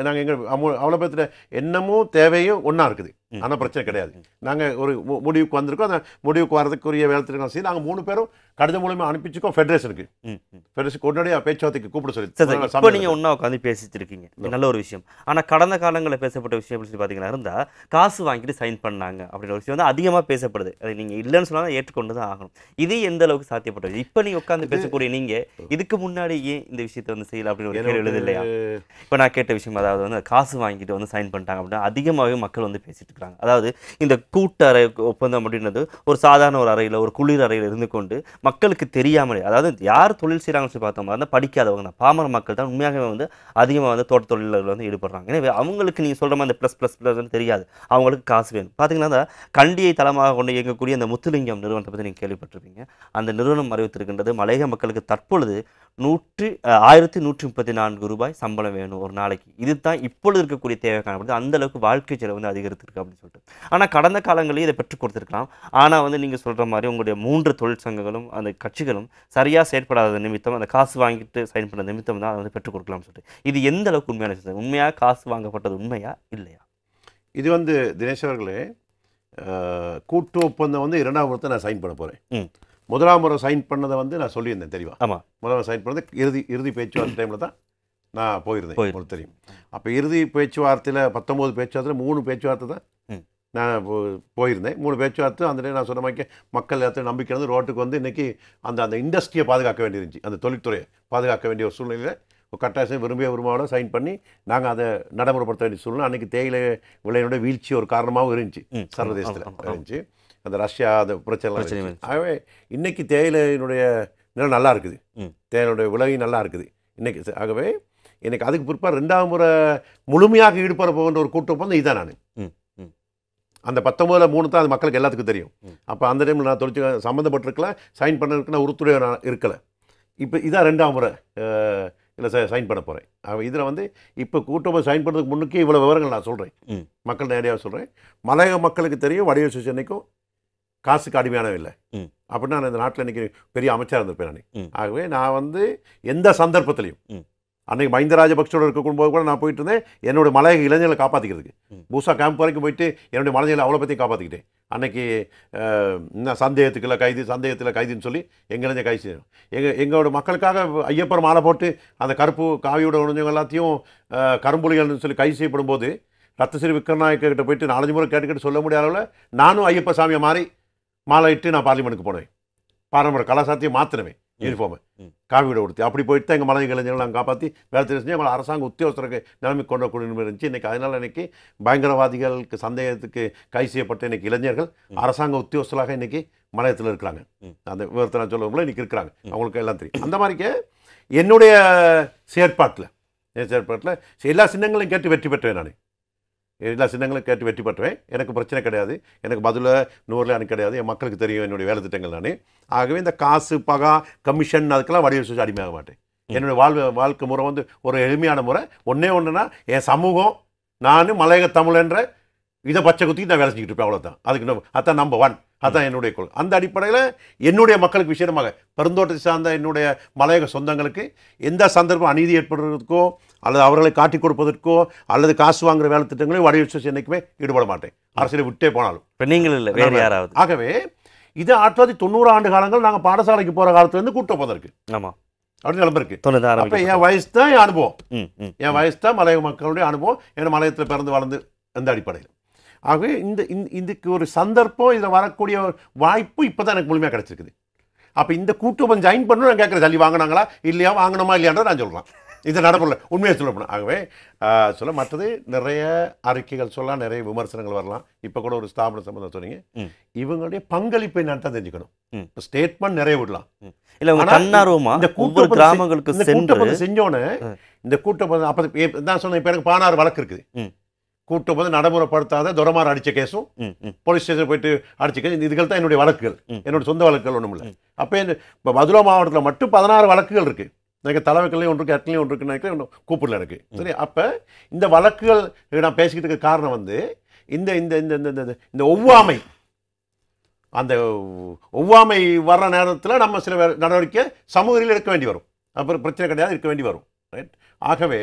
நாங்கள் எங்கள் அவ்வளோ பேர்த்துல என்னமும் தேவையும் ஒன்றா இருக்குது. ஆனால் பிரச்சனை கிடையாது. நாங்கள் ஒரு முடிவுக்கு வந்திருக்கோம். அந்த முடிவுக்கு வரதுக்குரிய வேலை திட்டங்கள் செய்து நாங்கள் 3 பேரும் கடிதம் மூலமாக அனுப்பிச்சிருக்கோம் ஃபெடரேஷனுக்கு. ஃபெடரேஷன் உடனடியாக பேச்சுவார்த்தைக்கு கூப்பிட சொல்லி இப்போ நீங்கள் ஒன்றா உட்காந்து பேசிட்டு இருக்கீங்க, நல்ல ஒரு விஷயம். ஆனால் கடந்த காலங்களில் பேசப்பட்ட விஷயம் எப்படி பார்த்தீங்கன்னா இருந்தால் காசு வாங்கிட்டு சைன் பண்ணாங்க அப்படின்ற விஷயம் வந்து அதிகமாக பேசப்படுது. அது நீங்கள் இல்லைன்னு சொன்னால் ஏற்றுக்கொண்டு தான் ஆகணும். இது எந்த அளவுக்கு சாத்தியப்பட்டது? இப்போ நீங்கள் உட்காந்து பேசக்கூடிய நீங்கள் இதுக்கு முன்னாடி ஏன் இந்த விஷயத்தை வந்து செய்யல அப்படின்னு ஒரு கேள்வி எழுது இல்லையா? இப்போ நான் கேட்ட விஷயம் அதாவது வந்து காசு வாங்கிட்டு வந்து சைன் பண்ணிட்டாங்க அப்படின்னா அதிகமாகவே மக்கள் வந்து பேசிட்டு இருக்காங்க. அதாவது இந்த கூட்டறை ஒப்பந்தம் அப்படின்றது ஒரு சாதாரண ஒரு அறையில் ஒரு குளிர் அறையில் இருந்து கொண்டு மக்களுக்கு தெரியாமலே, அதாவது யார் தொழில் செய்கிறாங்கன்னு சொல்லி பார்த்தோம்னா அந்த படிக்காதவங்க தான், பாமர மக்கள் தான் உண்மையாகவே வந்து அதிகமாக வந்து தோட்ட தொழிலாளர்கள் வந்து ஈடுபடுறாங்க. எனவே அவங்களுக்கு நீங்கள் சொல்கிற மாதிரி அந்த ப்ளஸ் தெரியாது, அவங்களுக்கு காசு வேணும். பார்த்தீங்கன்னா அந்த கண்டியை தளமாக கொண்டு இயங்கக்கூடிய அந்த முத்துலிங்கம் நிறுவனத்தை பற்றி நீங்கள் கேள்விப்பட்டிருப்பீங்க. அந்த நிறுவனம் அறிவித்திருக்கின்றது மலையக மக்களுக்கு தற்பொழுது 1134 ரூபாய் சம்பளம் வேணும் ஒரு நாளைக்கு. இதுதான் இப்பொழுது இருக்கக்கூடிய தேவை காணப்படுது. அந்த அளவுக்கு வாழ்க்கை செலவு வந்து அதிகரித்திருக்கு அப்படின்னு சொல்லிட்டு. ஆனால் கடந்த காலங்களில் இதை பெற்றுக் கொடுத்துருக்கலாம். ஆனால் வந்து நீங்கள் சொல்கிற மாதிரி உங்களுடைய 3 தொழிற்சங்கங்களும் அந்த கட்சிகளும் சரியாக செயற்படாத நிமித்தம் அந்த காசு வாங்கிட்டு சைன் பண்ண நிமித்தம் தான் அதை வந்து பெற்றுக் கொடுக்கலாம்னு சொல்லிட்டு. இது எந்த அளவுக்கு உண்மையான விஷயம்? உண்மையாக காசு வாங்கப்பட்டது உண்மையா இல்லையா? இது வந்து தினேஷ் அவர்களே, கூட்டு ஒப்பந்தம் வந்து 2ஆம் முறை நான் சைன் பண்ண போகிறேன். 1ஆம் முறை சைன் பண்ணதை வந்து நான் சொல்லியிருந்தேன் தெளிவாக. ஆமாம், முதல்ல சைன் பண்ணது இறுதி பேச்சுவார்த்தை டைமில் தான் நான் போயிருந்தேன், உங்களுக்கு தெரியும். அப்போ இறுதி பேச்சுவார்த்தையில் 19 பேச்சுவார்த்தையில் 3 பேச்சுவார்த்தை தான் நான் போயிருந்தேன். 3 பேச்சுவார்த்தை அந்த நான் சொன்ன மாதிரி மக்கள் எல்லாத்தையும் நம்பிக்கை வந்து ரோட்டுக்கு வந்து இன்றைக்கி அந்த இண்டஸ்ட்ரியை பாதுகாக்க வேண்டியிருந்துச்சு, அந்த தொழில்துறையை பாதுகாக்க வேண்டிய ஒரு சூழ்நிலையில் ஒரு கட்டாயம் விரும்பியோட சைன் பண்ணி நாங்கள் அதை நடைமுறைப்படுத்த வேண்டிய சூழ்நிலை. அன்றைக்கி தேயிலை விலையினுடைய வீழ்ச்சி ஒரு காரணமாகவும் இருந்துச்சு, சர்வதேசத்தில் இருந்துச்சு, அந்த ரஷ்யா அந்த பிரச்சனை. ஆகவே இன்றைக்கி தேயிலையினுடைய நிலை நல்லா இருக்குது, தேயிலையுடைய விலை நல்லா இருக்குது இன்றைக்கி. ஆகவே எனக்கு அதுக்கு பிற்பாடு 2ஆம் முறை முழுமையாக ஈடுபட போகின்ற ஒரு கூட்டம் வந்து இதுதான். நான் அந்த 19ல் 3 தான் அது மக்களுக்கு எல்லாத்துக்கும் தெரியும். அப்போ அந்த டைமில் நான் தொழிற்சங்க சம்மந்தப்பட்டிருக்கல, சைன் பண்ணதுக்கு நான் உறுத்துடைய நான் இருக்கலை. இப்போ இதான் 2ஆம் முறை இல்லை சைன் பண்ண போகிறேன். இதில் வந்து இப்போ கூட்டமைப்பு சைன் பண்ணுறதுக்கு முன்னுக்கே இவ்வளோ விவரங்கள் நான் சொல்கிறேன், மக்கள் நேரடியாக சொல்கிறேன். மலையக மக்களுக்கு தெரியும் வடிவ என்னைக்கும் காசுக்கு அடிமையானவே இல்லை. அப்படின்னா நான் இந்த நாட்டில் இன்றைக்கி பெரிய அமைச்சராக இருந்திருப்பேன் நான். ஆகவே நான் வந்து எந்த சந்தர்ப்பத்திலையும் அன்றைக்கி மஹிந்த ராஜபக்சோடு இருக்கும்போது கூட நான் போயிட்டு இருந்தேன் என்னோடய மலையக இளைஞர்களை காப்பாற்றிக்கிறதுக்கு. பூசா கேம்ப் வரைக்கும் போயிட்டு என்னுடைய மலைஞர்களை அவ்வளோ பற்றி காப்பாற்றிக்கிட்டேன். அன்றைக்கி சந்தேகத்தில் கைதுன்னு சொல்லி எங்கள் இளைஞர் கைது செய்யணும். எங்களோட மக்களுக்காக ஐயப்பர் மாலை போட்டு அந்த கருப்பு காவியோட உணர்ந்தவங்க எல்லாத்தையும் கரும்புலிகள்னு சொல்லி கைது செய்யப்படும் போது ரத்தசிறி விக்ரநாயக்க கிட்ட போயிட்டு 4 முறை கேட்டுக்கிட்டு சொல்ல முடியாத அளவில் நானும் ஐயப்ப சாமியை மாறி மாலை இட்டு நான் பார்லிமெண்ட்டுக்கு போனேன். பாரம்பரிய கலாச்சாரத்தையும் மாற்றினவேன், யூனிஃபார்மை காவியோட கொடுத்து. அப்படி போயிட்டு தான் எங்கள் மலை இளைஞர்கள் நாங்கள் காப்பாற்றி வேலை செஞ்சு எங்களை அரசாங்க உத்தியோகஸ்தருக்கு நிலைமை கொண்ட குடியுரிமை இருந்துச்சு. இன்றைக்கி அதனால் இன்றைக்கி பயங்கரவாதிகளுக்கு சந்தேகத்துக்கு கைது செய்யப்பட்ட இன்றைக்கி இளைஞர்கள் அரசாங்க உத்தியோகஸ்தலாக இன்றைக்கி மலையத்தில் இருக்கிறாங்க. அந்த விவரத்தை நான் சொல்லவங்களும் இன்றைக்கி இருக்கிறாங்க, அவங்களுக்கு எல்லாம் தெரியும். அந்த மாதிரிக்கு என்னுடைய செயற்பாட்டில் எல்லா சின்னங்களையும் கேட்டு வெற்றி பெற்றேன். நான் எல்லா சின்னங்களும் கேட்டு வெற்றி பெற்றுவேன். எனக்கு பிரச்சனை கிடையாது, எனக்கு பதில் 100 எனக்கு கிடையாது. என் மக்களுக்கு தெரியும் என்னுடைய வேலை திட்டங்கள். நான் ஆகவே இந்த காசு பகா கமிஷன் அதுக்கெல்லாம் வடிவ அடிமையாக மாட்டேன். என்னுடைய வாழ்க்கை முறை வந்து ஒரு எளிமையான முறை. ஒன்றுனா என் சமூகம், நான் மலையக தமிழ் என்ற இதை பச்சை குத்திக்கு நான் வேலை செஞ்சுட்டு இருப்பேன், அவ்வளோதான். அதுக்கு அதான் நம்பர் 1, அதுதான் என்னுடைய கொள்கை. அந்த அடிப்படையில் என்னுடைய மக்களுக்கு விஷயமாக பெருந்தோட்டத்தை சார்ந்த என்னுடைய மலையக சொந்தங்களுக்கு எந்த சந்தர்ப்பம் அநீதி ஏற்படுறதுக்கோ அல்லது அவர்களை காட்டி கொடுப்பதற்கோ அல்லது காசு வாங்குகிற வேலை திட்டங்களையும் வடிவ என்றைக்குமே ஈடுபட மாட்டேன், அரசியலை விட்டே போனாலும். இப்போ நீங்கள் இல்லை வேறு யாராவது. ஆகவே இது 1990 ஆண்டு காலங்கள் நாங்கள் பாடசாலைக்கு போகிற காலத்துலேருந்து கூட்ட போதற்கு. ஆமாம், அப்படி நிலம்பு இருக்கு. அப்போ என் வயசு தான் என் அனுபவம், என் வயசு தான் மலையக மக்களுடைய அனுபவம். ஏன்னா மலையத்தில் பிறந்து வளர்ந்து அந்த அடிப்படையில். ஆகவே இதுக்கு ஒரு சந்தர்ப்பம், இதில் வரக்கூடிய வாய்ப்பு இப்போ தான் எனக்கு முழுமையாக கிடச்சிருக்குது. அப்போ இந்த கூட்டமை ஜாயின் பண்ணணும் நான் கேட்குறேன். சல்லி வாங்கினாங்களா இல்லையா, வாங்கணுமா இல்லையான்ற நான் சொல்கிறேன். இது நடப்பில்லை, உண்மையை சொல்லப்படும். ஆகவே மற்றது நிறைய அறிக்கைகள் சொல்லலாம், நிறைய விமர்சனங்கள் வரலாம். இப்போ கூட ஒரு ஸ்தாபன சம்பந்தம் சொன்னீங்க, இவங்களுடைய பங்களிப்பை நான் தான் தெரிஞ்சுக்கணும். ஸ்டேட்மெண்ட் நிறைய விடலாம். இந்த கூட்டத்தை செஞ்சோன்னு இந்த கூட்டம் அப்போ நான் சொன்னேன், இப்போ எனக்கு 16 வழக்கு இருக்குது. கூட்டம் வந்து நடைமுறைப்படுத்தாத துரமாறு அடித்த கேஸும் போலீஸ் ஸ்டேஷன் போயிட்டு அடிச்ச கேஸ், இதுகள் தான் என்னுடைய வழக்குகள், என்னோட சொந்த வழக்குகள் ஒன்றும் இல்லை. அப்போ இப்போ மதுரை மாவட்டத்தில் மட்டும் 16 வழக்குகள் இருக்குது. எனக்கு தலைவர்களையும் ஒன்று இருக்குது, அட்லையும் ஒன்று இருக்குன்னு கூப்பிடல எனக்கு. சரி, அப்போ இந்த வழக்குகள் நான் பேசிக்கிட்டு இருக்க காரணம் வந்து இந்த இந்த இந்த இந்த ஒவ்வாமை, அந்த ஒவ்வாமை வர்ற நேரத்தில் நம்ம சில நடவடிக்கை சமூகத்தில் எடுக்க வேண்டி வரும். அப்புறம் பிரச்சனை கிடையாது, இருக்க வேண்டி வரும். ரைட். ஆகவே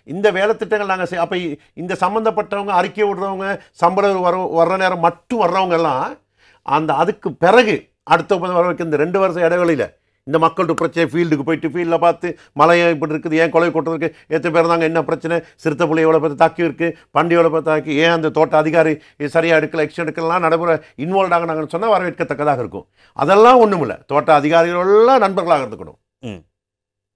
இந்த வேலை திட்டங்கள் நாங்கள் அப்போ இந்த சம்மந்தப்பட்டவங்க அறிக்கை விடுறவங்க சம்பளம் வர்ற நேரம் மட்டும் வர்றவங்க எல்லாம் அதுக்கு பிறகு அடுத்த வர வைக்க இந்த 2 வருஷம் இடைவெளியில் இந்த மக்கள்கிட்ட பிரச்சனை ஃபீல்டுக்கு போயிட்டு ஃபீல்டில் பார்த்து மலையை இப்படி இருக்குது, ஏன் கொலை கொட்டுறதுக்கு எத்தனை பேர் தாங்க, என்ன பிரச்சனை, சிறுத்தை புள்ளி எவ்வளோ பார்த்து தாக்கி இருக்குது, பண்டி எவ்வளோ பார்த்து தாக்கி, ஏன் அந்த தோட்ட அதிகாரி சரியாக எடுக்கல, எக்ஷன் எடுக்கலாம் நடைமுறை இன்வால்வ் ஆகினாங்கன்னு சொன்னால் வரவேற்கத்தக்கதாக இருக்கும். அதெல்லாம் ஒன்றும் இல்லை. தோட்ட அதிகாரிகளெல்லாம் நண்பர்களாக இருந்துக்கணும்.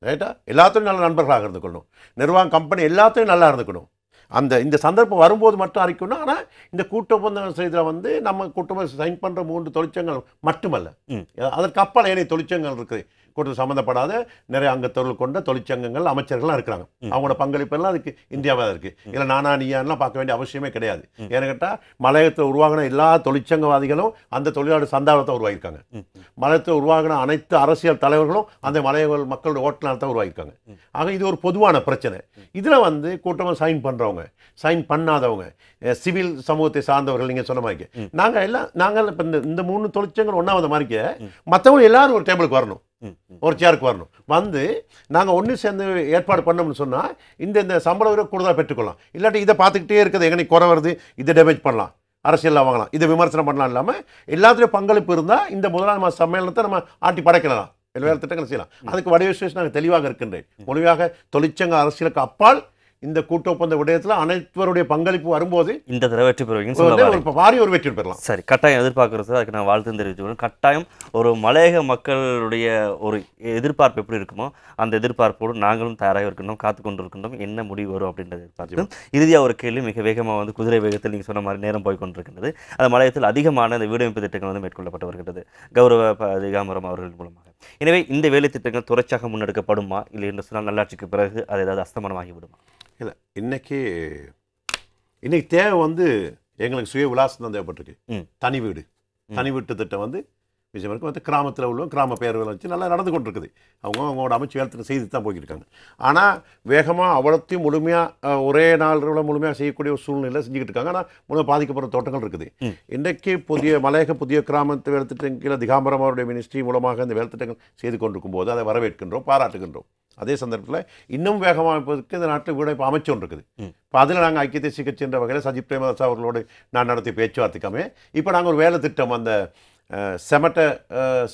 ரைட்டா, எல்லாத்தையும் நல்ல நண்பர்களாக இருந்துக்கணும். நிர்வாகம் கம்பெனி எல்லாத்தையும் நல்லா இருந்துக்கணும். இந்த சந்தர்ப்பம் வரும்போது மட்டும் அறிக்கணும். ஆனால் இந்த கூட்டொப்பந்தம் செய்தில் வந்து நம்ம கூட்டொப்பந்தம் சைன் பண்ணுற 3 தொழிற்சங்கங்கள் மட்டுமல்ல, அதற்கு அப்பால் ஏனைய தொழிற்சங்கங்கள் இருக்குது. கூட்டத்தில் சம்மந்தப்படாத நிறைய அங்கத்தொழில் கொண்ட தொழிற்சங்கங்கள் அமைச்சர்கள்லாம் இருக்கிறாங்க. அவங்களோட பங்களிப்பெல்லாம் அதுக்கு இந்தியாவில் இருக்குது. இல்லை நானா நீயான்லாம் பார்க்க வேண்டிய அவசியமே கிடையாது. ஏன்னு கேட்டால் மலையகத்தில் உருவாகின எல்லா தொழிற்சங்கவாதிகளும் அந்த தொழிலாளர் சந்தாவத்தை உருவாகியிருக்காங்க. மலையத்தில் உருவாகின அனைத்து அரசியல் தலைவர்களும் அந்த மலையக மக்களோட ஓட்டு நடத்த உருவாகியிருக்காங்க. ஆக இது ஒரு பொதுவான பிரச்சனை. இதில் வந்து கூட்டமாக சைன் பண்ணுறவங்க, சைன் பண்ணாதவங்க, சிவில் சமூகத்தை சார்ந்தவர்கள், நீங்கள் சொன்ன மாதிரி நாங்கள் இப்போ இந்த 3 தொழிற்சங்கங்கள் ஒன்றாவது மாதிரிக்க மற்றவங்க எல்லாரும் ஒரு டேபிளுக்கு வரணும், ஒரு சேருக்கு வரணும். வந்து நாங்கள் ஒன்று சேர்ந்து ஏற்பாடு பண்ணோம்னு சொன்னால் இந்த சம்பள உயர்வு கூடுதலாக பெற்றுக்கொள்ளலாம். இல்லாட்டி இதை பார்த்துக்கிட்டே இருக்கிறது, எங்கே குறை வருது, இதை டேமேஜ் பண்ணலாம், அரசியலில் வாங்கலாம், இதை விமர்சனம் பண்ணலாம். இல்லாமல் எல்லாத்துலேயும் பங்களிப்பு இருந்தால் இந்த 1ஆம் மாத சம்மேளனத்தை நம்ம ஆட்டி படைக்கலாம், வேறு திட்டங்கள் செய்யலாம். அதுக்கு வடிவ நாங்கள் தெளிவாக இருக்கின்றேன். மொழியாக தொழிற்சங்க அரசியலுக்கு அப்பால் இந்த கூட்டொப்பந்த விடயத்தில் அனைவருடைய பங்களிப்பு வரும்போது இந்த தடவை வெற்றி பெறுவீங்க, பாரி ஒரு வெற்றி பெறலாம். சரி, கட்டாயம் எதிர்பார்க்கறது, அதுக்கு நான் வாழ்த்து தெரிவிச்சுக்கணும். கட்டாயம் ஒரு மலையக மக்களுடைய ஒரு எதிர்பார்ப்பு எப்படி இருக்குமோ அந்த எதிர்பார்ப்போடு நாங்களும் தயாராக இருக்கணும், காத்து கொண்டு இருக்கின்றோம். என்ன முடிவு வரும் அப்படின்றத எதிர்பார்க்கணும். இறுதியாக ஒரு கேள்வி, மிக வேகமாக வந்து குதிரை வேகத்தில் நீங்கள் சொன்ன மாதிரி நேரம் போய் கொண்டிருக்கின்றது. அந்த மலையத்தில் அதிகமான இந்த வீடமைப்பு திட்டங்கள் வந்து மேற்கொள்ளப்பட்டு வருகின்றது கௌரவ அதிகாமரம் அவர்கள் மூலமாக. எனவே இந்த வேலை திட்டங்கள் தொடர்ச்சியாக முன்னெடுக்கப்படுமா, இல்லை என்று சொன்னால் நல்லாட்சிக்கு பிறகு அது ஏதாவது அஸ்தமனமாகி விடுமா? இல்லை, இன்னைக்கு தேவை வந்து எங்களுக்கு சுய விலாசம் தான் தேவைப்பட்டிருக்கு. தனி வீடு திட்டம் வந்து விஷயம் இருக்குது. மற்ற கிராமத்தில் உள்ள கிராம பேர்களை வச்சு நல்லா நடந்து கொண்டிருக்குது. அவங்களோட அமைச்சு வேலை திட்டம் செய்து தான் போய்கிட்டு இருக்காங்க. ஆனால் வேகமாக அவ்வளோத்தையும் முழுமையாக ஒரே நாள் முழுமையாக செய்யக்கூடிய ஒரு சூழ்நிலை செஞ்சுக்கிட்டு இருக்காங்க. ஆனால் முழுமையாக பாதிக்கப்படுற தோட்டங்கள் இருக்குது. இன்றைக்கு புதிய கிராமத்து வேலை திட்டம் கீழே திகாம்பரம் அவருடைய மினிஸ்ட்ரி மூலமாக இந்த வேலை திட்டங்கள் செய்து கொண்டிருக்கும் போது அதை வரவேற்கின்றோம், பாராட்டுகின்றோம். அதே சந்தர்ப்பத்தில் இன்னும் வேகமாக இருப்பதற்கு இந்த நாட்டில் வீடு இப்போ அமைச்சு ஒன்று இருக்குது. இப்போ அதில் நாங்கள் ஐக்கிய தேசிய கட்சி என்ற வகையில் சஜித் பிரேமதாஸ் அவர்களோடு நான் நடத்திய பேச்சுவார்த்தைக்காமே இப்போ நாங்கள் ஒரு வேலை திட்டம் அந்த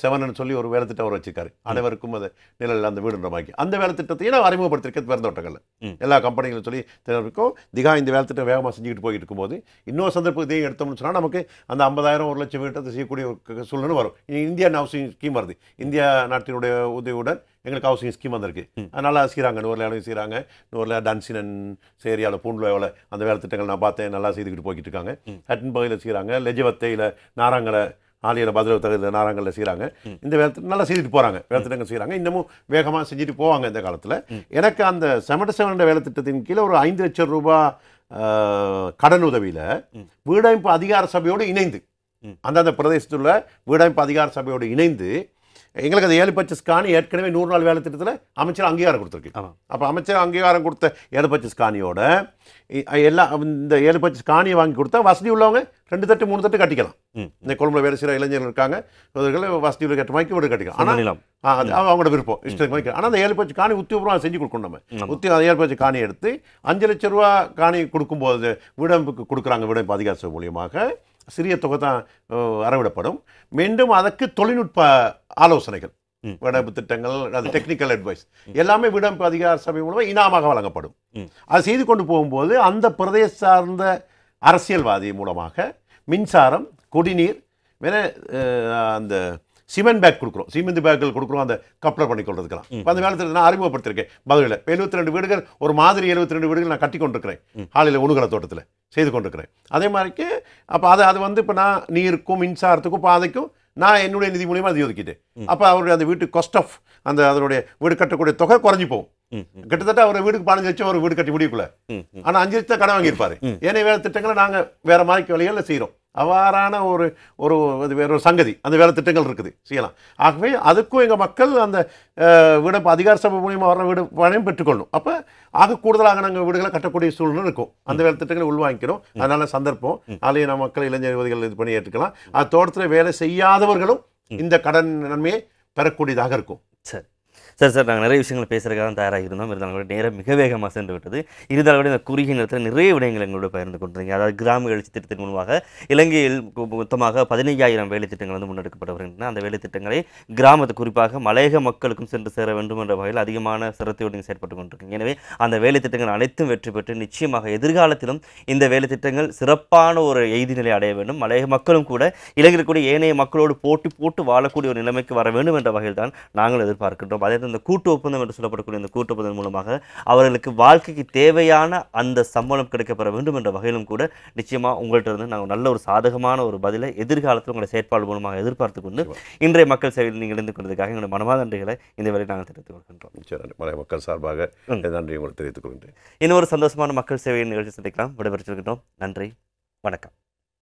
செவன்னு சொல்லி ஒரு வேலை திட்டம் அவர் வச்சிருக்காரு. அனைவருக்கும் அது நிழல் அந்த வீடுன்ற மாதிரி அந்த வேலை திட்டத்தையும் நான் அறிமுகப்படுத்திருக்கேன் பெருந்தோட்டங்களில் எல்லா கம்பெனிகளும் சொல்லி இருக்கும். திகா இந்த வேலை திட்டம் வேகமாக செஞ்சுக்கிட்டு போய்கிட்டு இருக்கும்போது இன்னொரு சந்தர்ப்பத்தையும் எடுத்தோம்னு சொன்னால் நமக்கு அந்த 50,000 1 லட்சம் வீட்டை செய்யக்கூடிய ஒரு சூழ்நிலை வரும். இந்தியன் ஹவுசிங் ஸ்கீம் வருது. இந்தியா நாட்டினுடைய உதவியுடன் எங்களுக்கு ஹவுசிங் ஸ்கீம் வந்திருக்கு. நல்லா செய்கிறாங்க. நூறுலையாலும் செய்கிறாங்க. நூறுல டன்சினன் ஏரியாவில் பூண்டுல அந்த வேலை திட்டங்கள் நான் பார்த்தேன், நல்லா செய்துக்கிட்டு போய்கிட்டு இருக்காங்க. ஹட்டன் பகுதியில் செய்கிறாங்க. லெஜவத்தையில் நாராங்கலை ஆலியில் பதில் தகுதியில் நாராங்கல்ல செய்கிறாங்க. இந்த வேலை திட்டம் நல்லா செய்துட்டு போகிறாங்க. வேலை திட்டங்கள் செய்கிறாங்க. இன்னமும் வேகமாக செஞ்சுட்டு போவாங்க. இந்த காலத்தில் எனக்கு அந்த 77 வேலை திட்டத்தின் கீழே ஒரு 5 லட்சம் ரூபாய் கடன் உதவியில் வீடமைப்பு அதிகார சபையோடு இணைந்து அந்தந்த பிரதேசத்தில் உள்ள வீடமைப்பு அதிகார சபையோடு இணைந்து எங்களுக்கு அந்த 7 பட்ச ஸ்கானி ஏற்கனவே 100 நாள் வேலை திட்டத்தில் அமைச்சர் அங்கீகாரம் கொடுத்துருக்கு. அப்போ அமைச்சர் அங்கீகாரம் கொடுத்த 7 பட்ச ஸ்கானியோட எல்லாம் இந்த 7 பட்ச ஸ்கானியை வாங்கி கொடுத்தா வசதி உள்ளவங்க 2 தட்டு 3 தட்டு கட்டிக்கலாம். இந்த கொழும்புல வேலை செய்கிற இளைஞர்கள் இருக்காங்க, வசதி உள்ள கட்ட மாதிரி வீடு கட்டிக்கலாம். ஆனால் அது அவங்களோட விருப்பம் இஷ்டத்துக்கு மாதிரி. ஆனால் அந்த 7 பட்ச காணி உத்தியோகம் செஞ்சு கொடுக்கணும். நம்ம அந்த 7 பட்ச காணி எடுத்து 5 லட்சம் ரூபா காணி கொடுக்கும்போது வீடமைப்புக்கு கொடுக்குறாங்க. வீடமைப்பு அதிகார சபை மூலியமாக சிறிய தொகை தான் அறவிடப்படும். மீண்டும் அதற்கு தொழில்நுட்ப ஆலோசனைகள், வீடமைப்பு திட்டங்கள், அது டெக்னிக்கல் அட்வைஸ் எல்லாமே வீடமைப்பு அதிகார சபை மூலமாக இனாமாக வழங்கப்படும். அது செய்து கொண்டு போகும்போது அந்த பிரதேச சார்ந்த அரசியல்வாதி மூலமாக மின்சாரம், குடிநீர், வேற அந்த சிமெண்ட் பேக் கொடுக்குறோம், சிமெண்ட் பேக்குகள் கொடுக்குறோம் அந்த கப்ளர் பண்ணி கொள்றதுக்கெல்லாம். இப்போ அந்த வேலை நான் அறிமுகப்படுத்திருக்கேன். பதிலில் 72 வீடுகள் ஒரு மாதிரி 72 வீடுகள் நான் கட்டி கொண்டிருக்கிறேன். ஆளில் உணுகல தோட்டத்தில் செய்து கொண்டிருக்கிறேன். அதே மாதிரிக்கு அப்போ அது வந்து இப்போ நான் நீருக்கும் மின்சாரத்துக்கும் பாதைக்கும் நான் என்னுடைய நிதி மூலியமாக அது ஒதுக்கிட்டேன். அப்போ அவருடைய அந்த வீட்டு காஸ்ட் ஆஃப் அந்த அதனுடைய வீடு கட்டக்கூடிய தொகை குறைஞ்சி போகும். கிட்டத்தட்ட அவர் வீடுக்கு 15 லட்சம் ஒரு வீடு கட்டி முடியக்குள்ள. ஆனால் 5 லட்சம் கடன் வாங்கியிருப்பாரு. ஏன்னா வேலை திட்டங்களை நாங்கள் வேற மாதிரி வழிகளில் செய்கிறோம். அவ்வாறான ஒரு வேற ஒரு சங்கதி அந்த வேலை திட்டங்கள் இருக்குது, செய்யலாம். ஆகவே அதுக்கும் எங்கள் மக்கள் அந்த வீட அதிகார சபை மூலியமாக வர வீடு பணம் பெற்றுக்கொள்ளும். அப்போ கூடுதலாக நாங்கள் வீடுகளை கட்டக்கூடிய சூழ்நிலை இருக்கும். அந்த வேலை திட்டங்களை உள்வாங்கிக்கிறோம். அதனால சந்தர்ப்பம் அதையும் நம்ம மக்கள் இளைஞர் யுவதிகள் இது பண்ணி ஏற்றுக்கலாம். அது தோட்டத்தில் வேலை செய்யாதவர்களும் இந்த கடன் நன்மையை பெறக்கூடியதாக இருக்கும். சரி சார், நாங்கள் நிறைய விஷயங்கள் பேசுகிறதுக்காக தான் தயாராக இருந்தோம். இருந்தாலும் நேரம் மிக வேகமாக சென்று விட்டது. இருந்தாலும் கூட இந்த குறுகிய நேரத்தில் நிறைய விடயங்கள் எங்களோட பகிர்ந்து கொண்டிருக்கீங்க. அதாவது கிராம எழுச்சி திட்டத்தின் மூலமாக இலங்கையில் மொத்தமாக 15,000 வேலை திட்டங்கள் வந்து முன்னெடுக்கப்பட்டு வருகின்றன. அந்த வேலை திட்டங்களை கிராமத்து குறிப்பாக மலையக மக்களுக்கும் சென்று சேர வேண்டும் என்ற வகையில் அதிகமான சிரத்தையோடு நீங்கள் செயற்பட்டு கொண்டிருக்கீங்க. எனவே அந்த வேலை திட்டங்கள் அனைத்தும் வெற்றி பெற்று நிச்சயமாக எதிர்காலத்திலும் இந்த வேலை திட்டங்கள் சிறப்பான ஒரு எய்தி நிலை அடைய வேண்டும். மலையக மக்களும் கூட இலங்கையில் கூட ஏனைய மக்களோடு போட்டு வாழக்கூடிய ஒரு நிலைமைக்கு வர வேண்டும் என்ற வகையில் தான் நாங்கள் எதிர்பார்க்கின்றோம். அதே இந்த கூட்டு ஒப்பந்தம் என்று சொல்லப்படக்கூடிய இந்த கூட்டு ஒப்பந்தம் மூலமாக அவர்களுக்கு வாழ்க்கைக்கு தேவையான அந்த சம்பளம் கிடைக்கப்பெற வேண்டும் என்ற வகையிலும் கூட நிச்சயமாக உங்கள்கிட்ட இருந்து நாங்கள் நல்ல ஒரு சாதகமான ஒரு பதிலை எதிர்காலத்தில் உங்களை செயற்பாடு மூலமாக எதிர்பார்த்து கொண்டு இன்றைய மக்கள் சேவையில் நீங்கள் இருந்து கொண்டதுக்காக எங்களுடைய மனமார்ந்த நன்றிகளை இந்த வேலை நாங்கள் தெரிவித்துக் கொள்கின்றோம். மலை மக்கள் சார்பாக நன்றி உங்களுக்கு தெரிவித்துக் கொள்கின்றேன். இன்னொரு சந்தோஷமான மக்கள் சேவை நிகழ்ச்சி சந்திக்கலாம். விடைபெற்றிருக்கின்றோம். நன்றி, வணக்கம்.